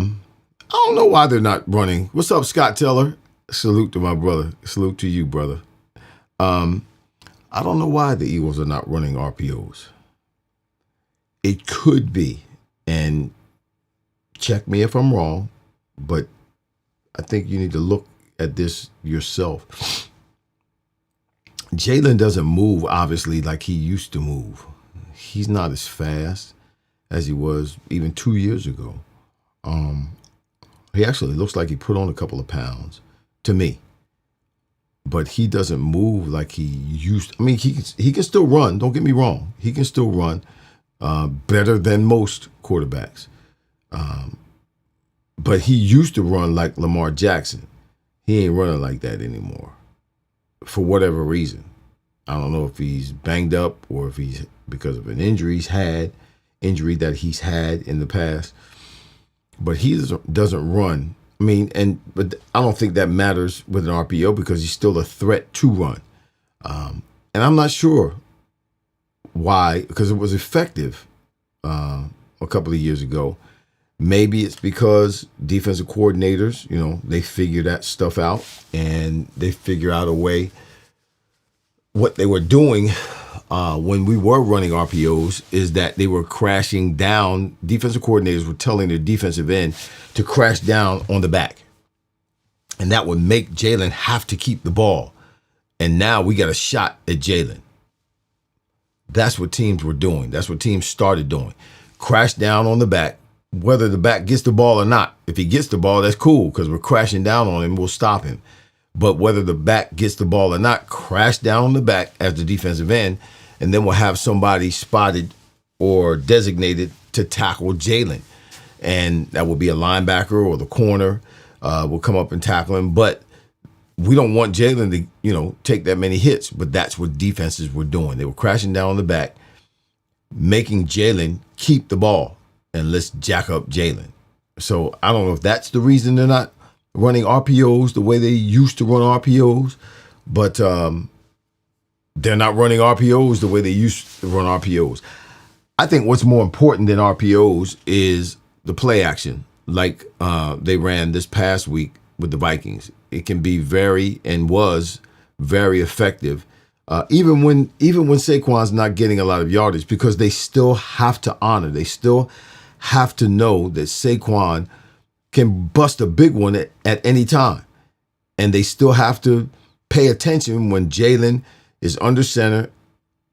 don't know why they're not running. What's up, Scott Taylor? Salute to my brother. Salute to you, brother. I don't know why the Eagles are not running RPOs. It could be, and check me if I'm wrong, but I think you need to look at this yourself. Jalen doesn't move, obviously, like he used to move. He's not as fast as he was even 2 years ago. He actually looks like he put on a couple of pounds to me, but he doesn't move like he used to. He can still run. Don't get me wrong. He can still run better than most quarterbacks. But he used to run like Lamar Jackson. He ain't running like that anymore for whatever reason. I don't know if he's banged up or if he's because of an injury that he's had in the past. But he doesn't run. But I don't think that matters with an RPO because he's still a threat to run. And I'm not sure why, because it was effective a couple of years ago. Maybe it's because defensive coordinators, they figure that stuff out and they figure out a way. What they were doing when we were running RPOs is that they were crashing down. Defensive coordinators were telling their defensive end to crash down on the back. And that would make Jalen have to keep the ball. And now we got a shot at Jalen. That's what teams were doing. That's what teams started doing. Crash down on the back, whether the back gets the ball or not. If he gets the ball, that's cool because we're crashing down on him. We'll stop him. But whether the back gets the ball or not, crash down on the back as the defensive end, and then we'll have somebody spotted or designated to tackle Jalen. And that will be a linebacker or the corner will come up and tackle him. But we don't want Jalen to, take that many hits. But that's what defenses were doing. They were crashing down on the back, making Jalen keep the ball, and let's jack up Jalen. So I don't know if that's the reason they're not running RPOs the way they used to run RPOs, but they're not running RPOs the way they used to run RPOs. I think what's more important than RPOs is the play action, like they ran this past week with the Vikings. It can be was very effective, even when Saquon's not getting a lot of yardage, because they still have to honor. They still have to know that Saquon can bust a big one at any time. And they still have to pay attention when Jalen is under center,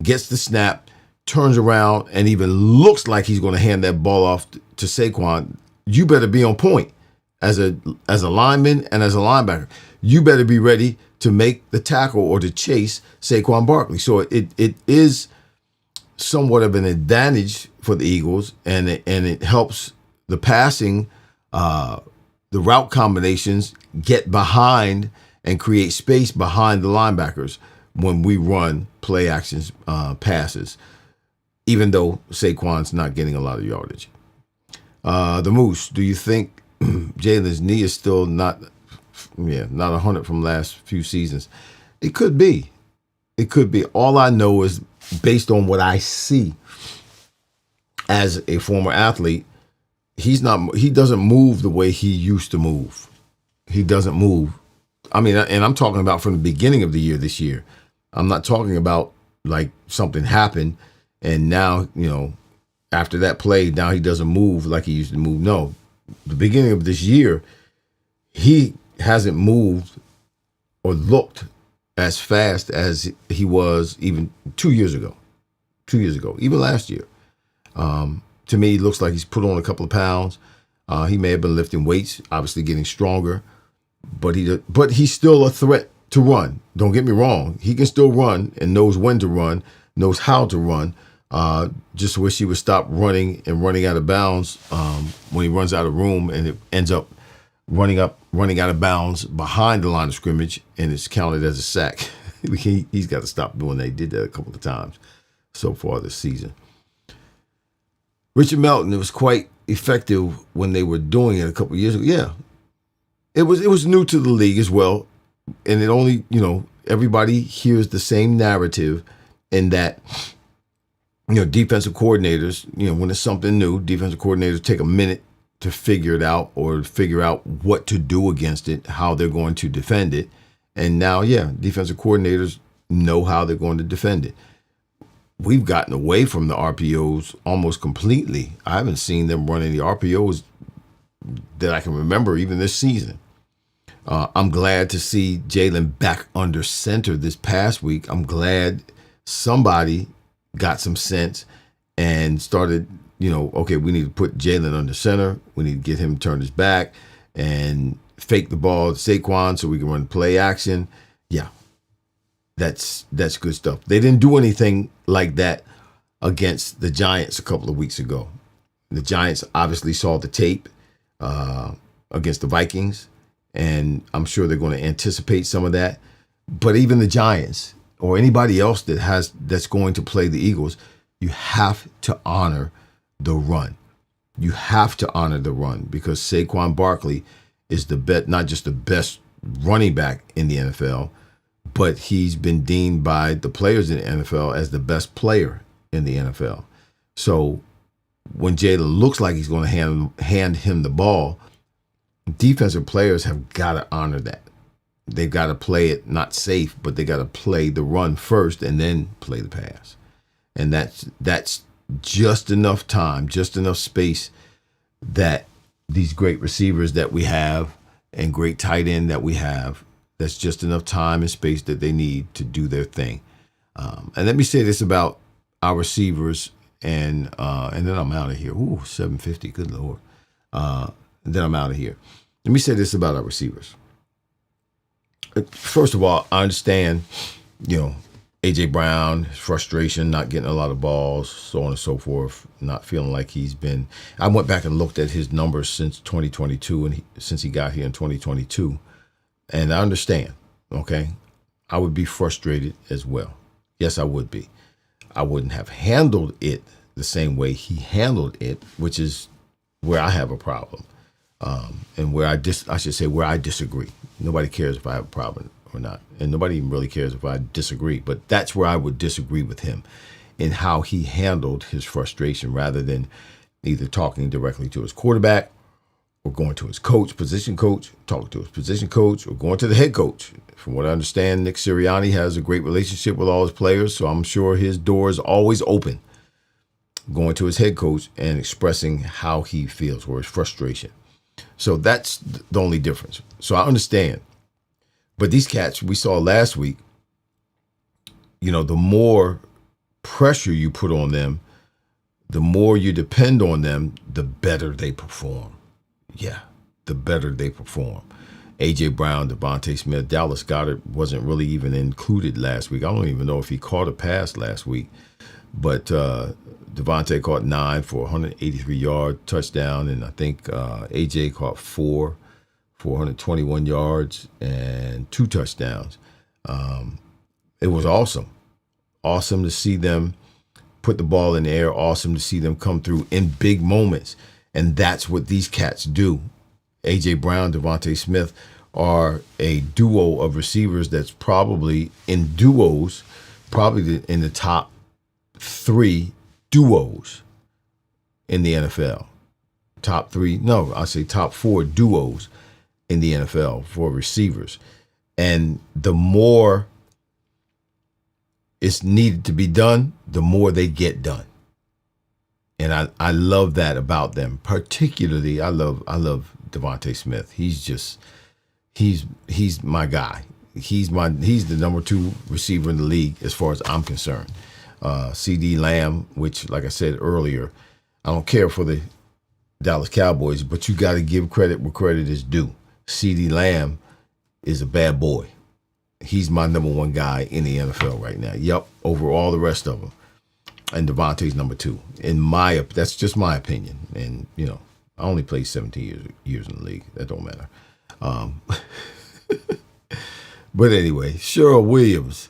gets the snap, turns around, and even looks like he's going to hand that ball off to Saquon. You better be on point as a lineman and as a linebacker. You better be ready to make the tackle or to chase Saquon Barkley. So it is somewhat of an advantage for the Eagles, and it helps the passing, the route combinations get behind and create space behind the linebackers when we run play actions passes, even though Saquon's not getting a lot of yardage. The Moose, do you think Jalen's knee is still not 100 from last few seasons? It could be. It could be. All I know is based on what I see as a former athlete, he doesn't move the way he used to move. He doesn't move. I mean, and I'm talking about from the beginning of the year this year. I'm not talking about like something happened and now, after that play, now he doesn't move like he used to move. No, the beginning of this year, he hasn't moved or looked as fast as he was even 2 years ago. 2 years ago, even last year. To me, it looks like he's put on a couple of pounds. He may have been lifting weights, obviously getting stronger, but he's still a threat to run. Don't get me wrong. He can still run and knows when to run, knows how to run. Just wish he would stop running and running out of bounds when he runs out of room and it ends up running out of bounds behind the line of scrimmage and it's counted as a sack. He's got to stop doing that. He did that a couple of times so far this season. Richard Melton, it was quite effective when they were doing it a couple of years ago. Yeah, it was new to the league as well, and it only everybody hears the same narrative in that defensive coordinators when it's something new, defensive coordinators take a minute to figure it out or figure out what to do against it, how they're going to defend it, and now defensive coordinators know how they're going to defend it. We've gotten away from the RPOs almost completely. I haven't seen them run any RPOs that I can remember even this season. I'm glad to see Jalen back under center this past week. I'm glad somebody got some sense and started, okay, we need to put Jalen under center. We need to get him to turn his back and fake the ball to Saquon so we can run play action. Yeah. That's good stuff. They didn't do anything like that against the Giants a couple of weeks ago. The Giants obviously saw the tape against the Vikings, and I'm sure they're going to anticipate some of that. But even the Giants or anybody else that's going to play the Eagles, you have to honor the run. You have to honor the run because Saquon Barkley is not just the best running back in the NFL, but he's been deemed by the players in the NFL as the best player in the NFL. So when Jalen looks like he's going to hand him the ball, defensive players have got to honor that. They've got to play it not safe, but they got to play the run first and then play the pass. And that's just enough time, just enough space that these great receivers that we have and great tight end that we have, that's just enough time and space that they need to do their thing. And let me say this about our receivers, and then I'm out of here. Ooh, 750, good Lord. And then I'm out of here. Let me say this about our receivers. First of all, I understand, A.J. Brown, frustration, not getting a lot of balls, so on and so forth, not feeling like he's been. I went back and looked at his numbers since 2022 and since he got here in 2022. And I understand, okay? I would be frustrated as well. Yes, I would be. I wouldn't have handled it the same way he handled it, which is where I have a problem. And where I disagree. Nobody cares if I have a problem or not. And nobody even really cares if I disagree. But that's where I would disagree with him in how he handled his frustration rather than either talking directly to his quarterback or going to his position coach, talking to his position coach, or going to the head coach. From what I understand, Nick Sirianni has a great relationship with all his players, so I'm sure his door is always open. Going to his head coach and expressing how he feels or his frustration. So that's the only difference. So I understand. But these cats we saw last week, the more pressure you put on them, the more you depend on them, the better they perform. Yeah, the better they perform. A.J. Brown, Devontae Smith, Dallas Goedert wasn't really even included last week. I don't even know if he caught a pass last week. But Devontae caught 9 for 183-yard touchdown, and I think A.J. caught 4 for 121 yards and 2 touchdowns. It was awesome. Awesome to see them put the ball in the air. Awesome to see them come through in big moments. And that's what these cats do. A.J. Brown, Devontae Smith are a duo of receivers that's probably in duos, probably in the top 3 duos in the NFL. Top 4 duos in the NFL for receivers. And the more it's needed to be done, the more they get done. And I love that about them. Particularly, I love Devontae Smith. He's my guy. He's the number 2 receiver in the league as far as I'm concerned. CD Lamb, which, like I said earlier, I don't care for the Dallas Cowboys, but you got to give credit where credit is due. CD Lamb is a bad boy. He's my number 1 guy in the NFL right now. Yep, over all the rest of them. And Devontae's number 2. That's just my opinion. And, I only played 17 years in the league. That don't matter. But anyway, Cheryl Williams.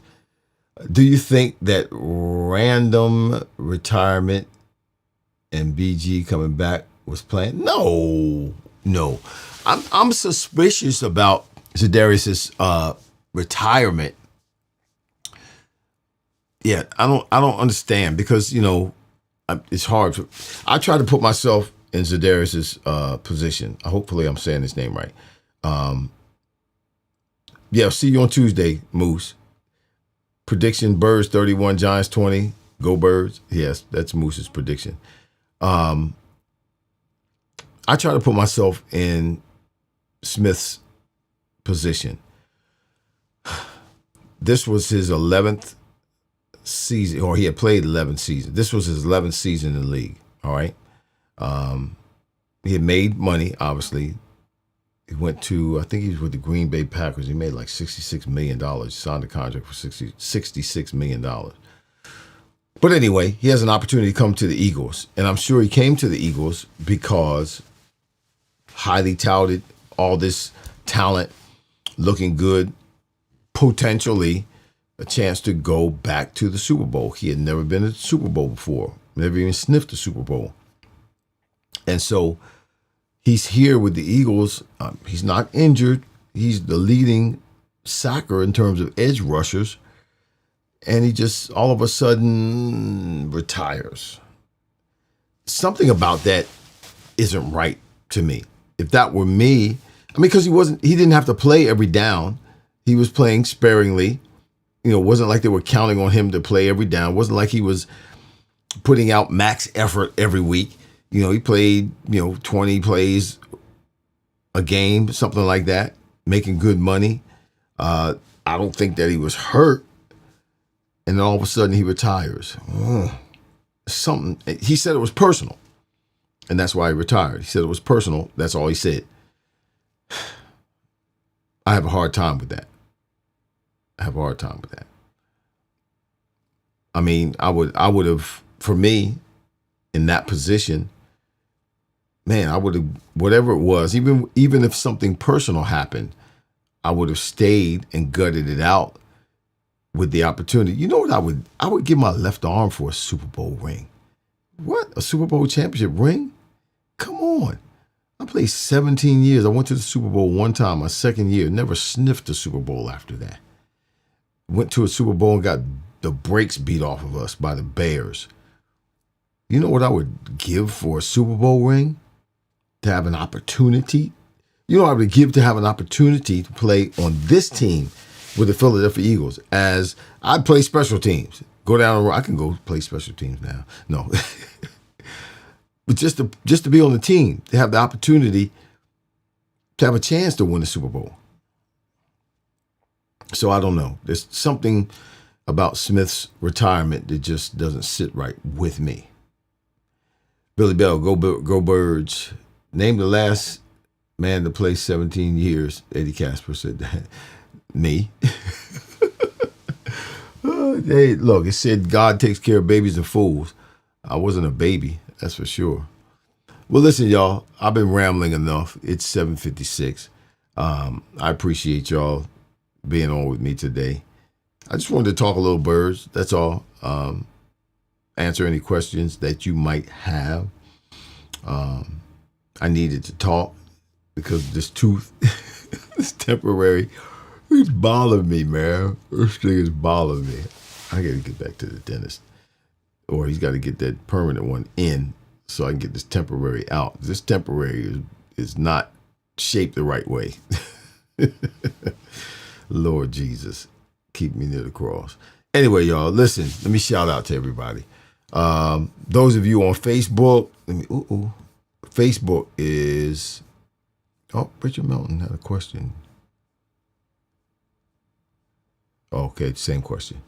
Do you think that random retirement and BG coming back was planned? No. I'm suspicious about Za'Darius's retirement. Yeah, I don't understand because it's hard. I try to put myself in Za'Darius's position. Hopefully, I'm saying his name right. Yeah, see you on Tuesday, Moose. Prediction: Birds 31, Giants 20. Go Birds. Yes, that's Moose's prediction. I try to put myself in Smith's position. This was his 11th season, or he had played 11 seasons. This was his 11th season in the league. All right. He had made money, obviously. He went to, I think he was with the Green Bay Packers. He made like $66 million. He signed a contract for $66 million. But anyway, he has an opportunity to come to the Eagles. And I'm sure he came to the Eagles because highly touted, all this talent, looking good, potentially a chance to go back to the Super Bowl. He had never been to the Super Bowl before, never even sniffed the Super Bowl. And so he's here with the Eagles. He's not injured. He's the leading sacker in terms of edge rushers. And he just all of a sudden retires. Something about that isn't right to me. If that were me, because he didn't have to play every down. He was playing sparingly. It wasn't like they were counting on him to play every down. It wasn't like he was putting out max effort every week. He played, 20 plays a game, something like that, making good money. I don't think that he was hurt. And then all of a sudden he retires. He said it was personal. And that's why he retired. He said it was personal. That's all he said. I have a hard time with that. I would have, for me, in that position, man, I would have, whatever it was, even if something personal happened, I would have stayed and gutted it out with the opportunity. You know what I would give my left arm for a Super Bowl ring. What? A Super Bowl championship ring? Come on. I played 17 years. I went to the Super Bowl one time, my second year. Never sniffed the Super Bowl after that. Went to a Super Bowl and got the brakes beat off of us by the Bears. You know what I would give for a Super Bowl ring? To have an opportunity? You know what I would give to have an opportunity to play on this team with the Philadelphia Eagles? As I'd play special teams. Go down the road. I can go play special teams now. No. But just to be on the team, to have the opportunity to have a chance to win the Super Bowl. So I don't know. There's something about Smith's retirement that just doesn't sit right with me. Billy Bell, go Birds. Name the last Man to play 17 years, Eddie Casper said that. Me. Hey, look, it said God takes care of babies and fools. I wasn't a baby, that's for sure. Well, listen, y'all, I've been rambling enough. It's 7:56. I appreciate y'all being on with me today. I just wanted to talk a little birds, that's all. Answer any questions that you might have. I needed to talk because this tooth is temporary. It's bothering me, man. This thing is bothering me. I got to get back to the dentist. Or he's got to get that permanent one in so I can get this temporary out. This temporary is not shaped the right way. Lord Jesus, keep me near the cross. Anyway, y'all, listen, let me shout out to everybody. Those of you on Facebook, Facebook is, Richard Melton had a question. Okay, same question.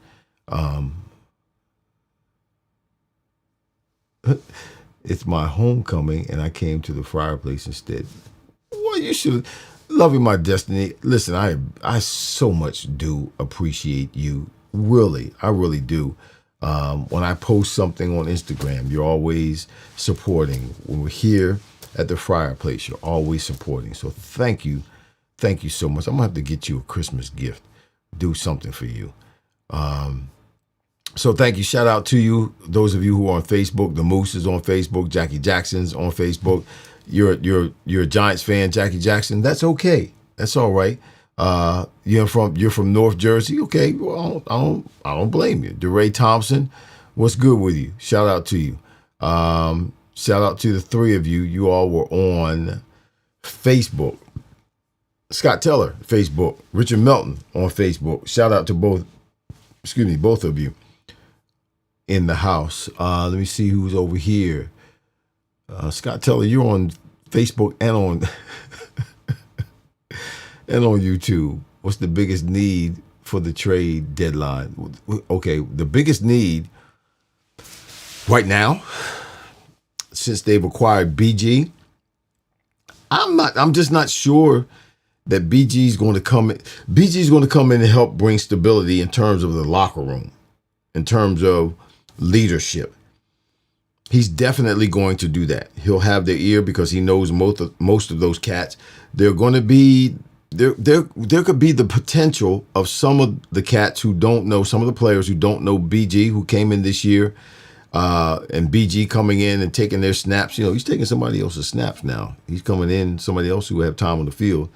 It's my homecoming and I came to the fireplace instead. Well, you should. Loving my destiny. Listen, I so much do appreciate you. Really, I really do. When I post something on Instagram, you're always supporting. When we're here at the fireplace, you're always supporting. So thank you. Thank you so much. I'm going to have to get you a Christmas gift. Do something for you. So thank you. Shout out to you. Those of you who are on Facebook. The Moose is on Facebook. Jackie Jackson's on Facebook. You're a Giants fan, Jackie Jackson. That's okay. That's all right. You're from North Jersey. Okay. Well, I don't blame you. DeRay Thompson, what's good with you? Shout out to you. Shout out to the three of you. You all were on Facebook. Scott Teller, Facebook. Richard Melton on Facebook. Shout out to both of you in the house. Let me see who's over here. Scott Teller, you're on Facebook and on and on YouTube. What's the biggest need for the trade deadline? Okay, the biggest need right now, since they've acquired BG, I'm just not sure that BG is going to come in. BG is going to come in and help bring stability in terms of the locker room, in terms of leadership. He's definitely going to do that. He'll have their ear because he knows most of those cats. They're going to be there could be the potential of some of the cats who don't know, some of the players who don't know BG, who came in this year, and BG coming in and taking their snaps. You know, he's taking somebody else's snaps now. He's coming in, somebody else who have time on the field.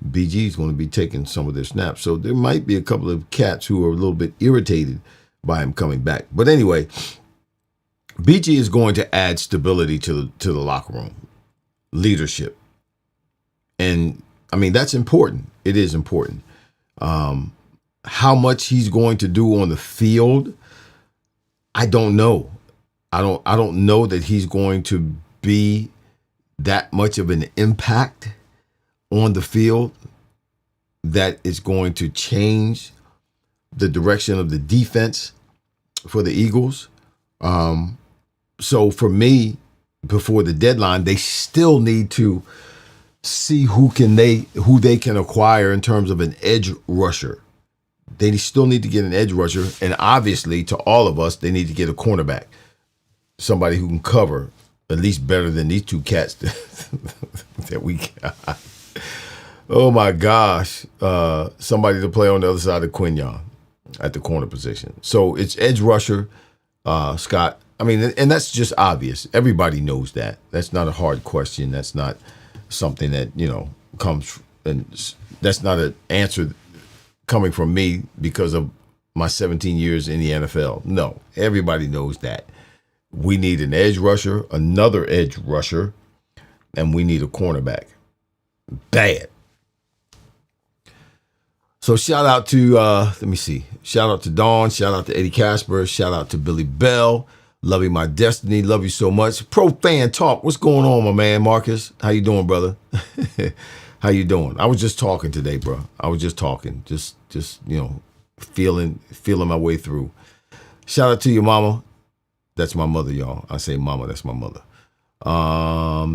BG is going to be taking some of their snaps. So there might be a couple of cats who are a little bit irritated by him coming back. But anyway, BG is going to add stability to the locker room, leadership. And I mean, that's important. It is important. How much he's going to do on the field, I don't know. I don't know that he's going to be that much of an impact on the field that is going to change the direction of the defense for the Eagles. So for me, before the deadline, they still need to see who they can acquire in terms of an edge rusher. They still need to get an edge rusher, and obviously, to all of us, they need to get a cornerback, somebody who can cover at least better than these two cats that we got. Oh my gosh, somebody to play on the other side of Quinyon at the corner position. So it's edge rusher, Scott. I mean, and that's just obvious. Everybody knows that. That's not a hard question. That's not something that, comes, and that's not an answer coming from me because of my 17 years in the NFL. No, everybody knows that. We need an edge rusher, another edge rusher, and we need a cornerback. Bad. So shout out to, shout out to Dawn, shout out to Eddie Casper, shout out to Billy Bell. Loving my destiny. Love you so much. Pro Fan Talk. What's going on, my man, Marcus? How you doing, brother? How you doing? I was just talking today, bro. I was just talking. Just feeling my way through. Shout out to your mama. That's my mother, y'all. I say mama, that's my mother.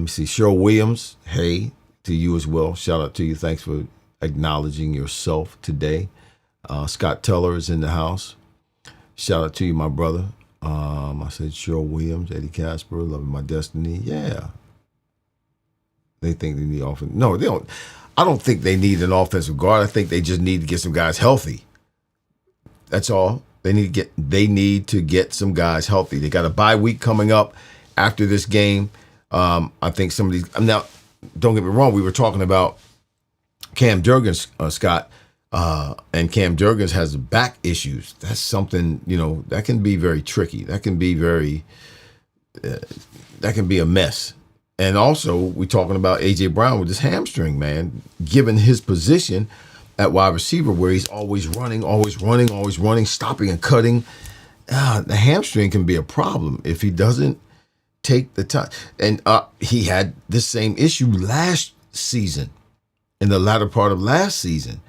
See, Cheryl Williams. Hey, to you as well. Shout out to you. Thanks for acknowledging yourself today. Scott Teller is in the house. Shout out to you, my brother. I said Cheryl Williams, Eddie Casper, Loving My Destiny. Yeah. They think they need offense. No, they don't. I don't think they need an offensive guard. I think they just need to get some guys healthy. That's all. They need to get some guys healthy. They got a bye week coming up after this game. I think some of these now, don't get me wrong, we were talking about Cam Jurgens, Scott, and Cam Jurgens has back issues. That's something, that can be very tricky. That can be a mess. And also, we're talking about A.J. Brown with his hamstring, man, given his position at wide receiver where he's always running, stopping and cutting. The hamstring can be a problem if he doesn't take the time. And he had this same issue last season, in the latter part of last season.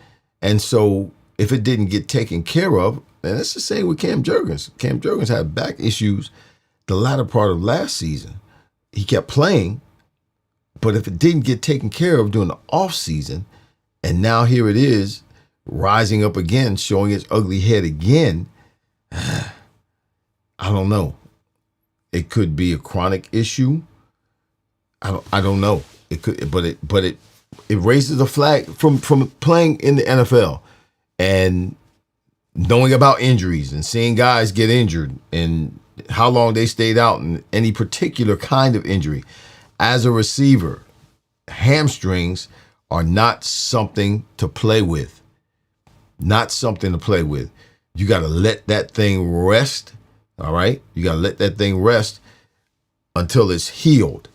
And so if it didn't get taken care of, and it's the same with Cam Jurgens. Cam Jurgens had back issues the latter part of last season. He kept playing, but if it didn't get taken care of during the off season, and now here it is rising up again, showing its ugly head again, I don't know. It could be a chronic issue. I don't know. It could, but it raises a flag from playing in the NFL and knowing about injuries and seeing guys get injured and how long they stayed out and any particular kind of injury. As a receiver, hamstrings are not something to play with. Not something to play with. You got to let that thing rest, all right? You got to let that thing rest until it's healed.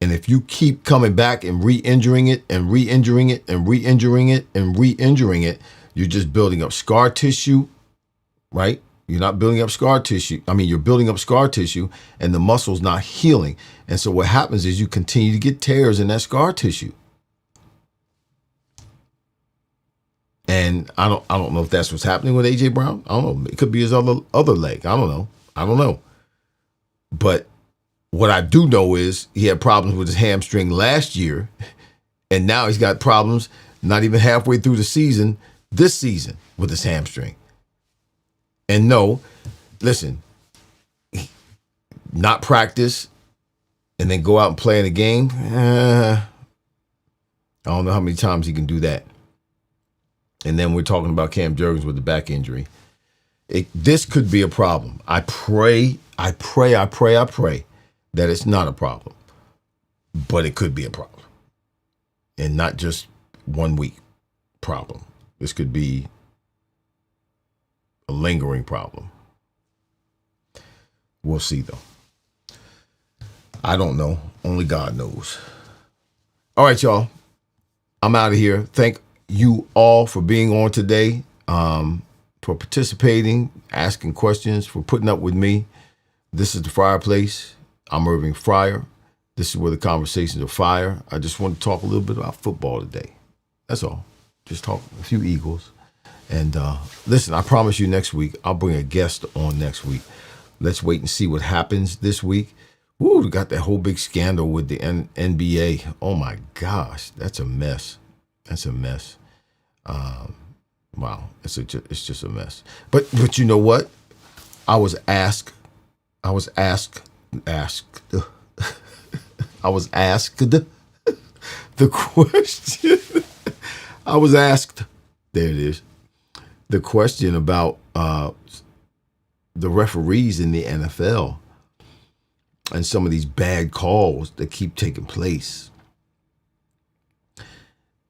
And if you keep coming back and re-injuring it and re-injuring it and re-injuring it and re-injuring it, you're just building up scar tissue, right? You're not building up scar tissue. You're building up scar tissue and the muscle's not healing. And so what happens is you continue to get tears in that scar tissue. And I don't know if that's what's happening with A.J. Brown. I don't know. It could be his other leg. I don't know. But what I do know is he had problems with his hamstring last year, and now he's got problems not even halfway through the season, this season, with his hamstring. And no, listen, not practice and then go out and play in a game. I don't know how many times he can do that. And then we're talking about Cam Jurgens with the back injury. This could be a problem. I pray that it's not a problem. But it could be a problem. And not just 1 week problem. This could be a lingering problem. We'll see, though. I don't know. Only God knows. All right, y'all. I'm out of here. Thank you all for being on today, for participating, asking questions, for putting up with me. This is the Fireplace. I'm Irving Fryar. This is where the conversations are fire. I just want to talk a little bit about football today. That's all. Just talk a few Eagles. And listen, I promise you next week, I'll bring a guest on next week. Let's wait and see what happens this week. Woo, we got that whole big scandal with the NBA. Oh my gosh, that's a mess. That's a mess. Wow, it's just a mess. But you know what? I was asked the question. I was asked, there it is, the question about the referees in the NFL and some of these bad calls that keep taking place.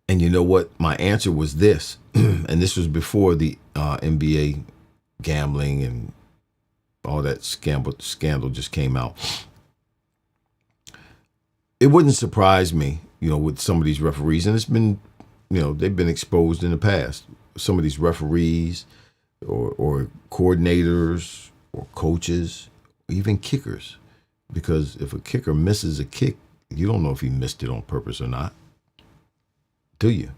And you know what? My answer was this, and this was before the NBA gambling and all that scandal just came out. It wouldn't surprise me, with some of these referees, and it's been, they've been exposed in the past. Some of these referees or coordinators or coaches, or even kickers, because if a kicker misses a kick, you don't know if he missed it on purpose or not. Do you?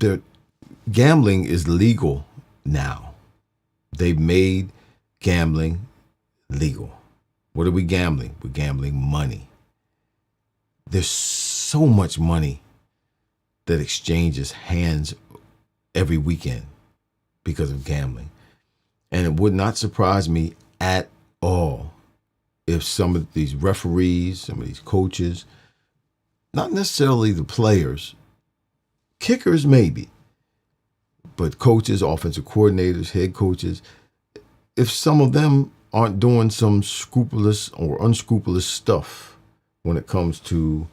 The gambling is legal now. They've made gambling legal. What are we gambling? We're gambling money. There's so much money that exchanges hands every weekend because of gambling. And it would not surprise me at all if some of these referees, some of these coaches, not necessarily the players, kickers maybe, but coaches, offensive coordinators, head coaches, if some of them aren't doing some scrupulous or unscrupulous stuff when it comes to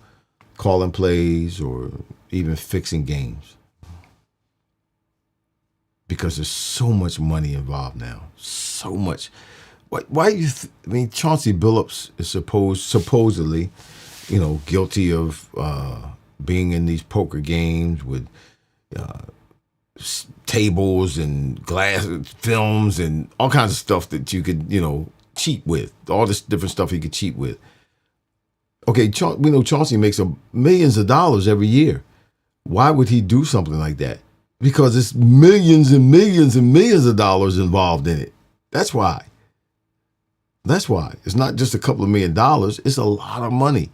calling plays or even fixing games. Because there's so much money involved now. So much. Why do you I mean, Chauncey Billups is supposedly, guilty of being in these poker games with tables and glass films and all kinds of stuff that you could, cheat with. All this different stuff you could cheat with. Okay, we know Chauncey makes millions of dollars every year. Why would he do something like that? Because it's millions and millions and millions of dollars involved in it. That's why. That's why. It's not just a couple of $1 million. It's a lot of money.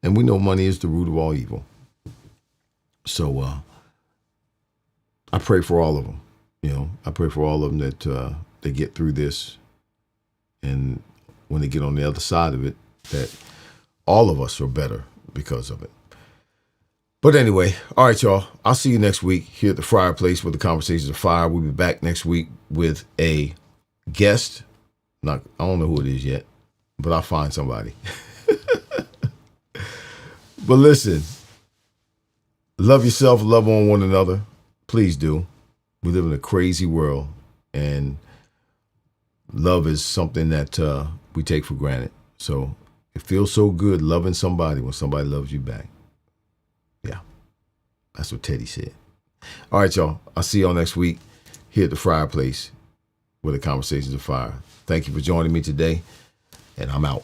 And we know money is the root of all evil. So I pray for all of them. I pray for all of them that they get through this. And when they get on the other side of it, that all of us are better because of it. But anyway, all right, y'all. I'll see you next week here at the Fryer Place where the Conversations of Fire. We'll be back next week with a guest. I don't know who it is yet, but I'll find somebody. But listen, love yourself, love on one another. Please do. We live in a crazy world, and love is something that we take for granted. So it feels so good loving somebody when somebody loves you back. Yeah, that's what Teddy said. All right, y'all. I'll see y'all next week here at the Fryer Place where the Conversations of Fire. Thank you for joining me today, and I'm out.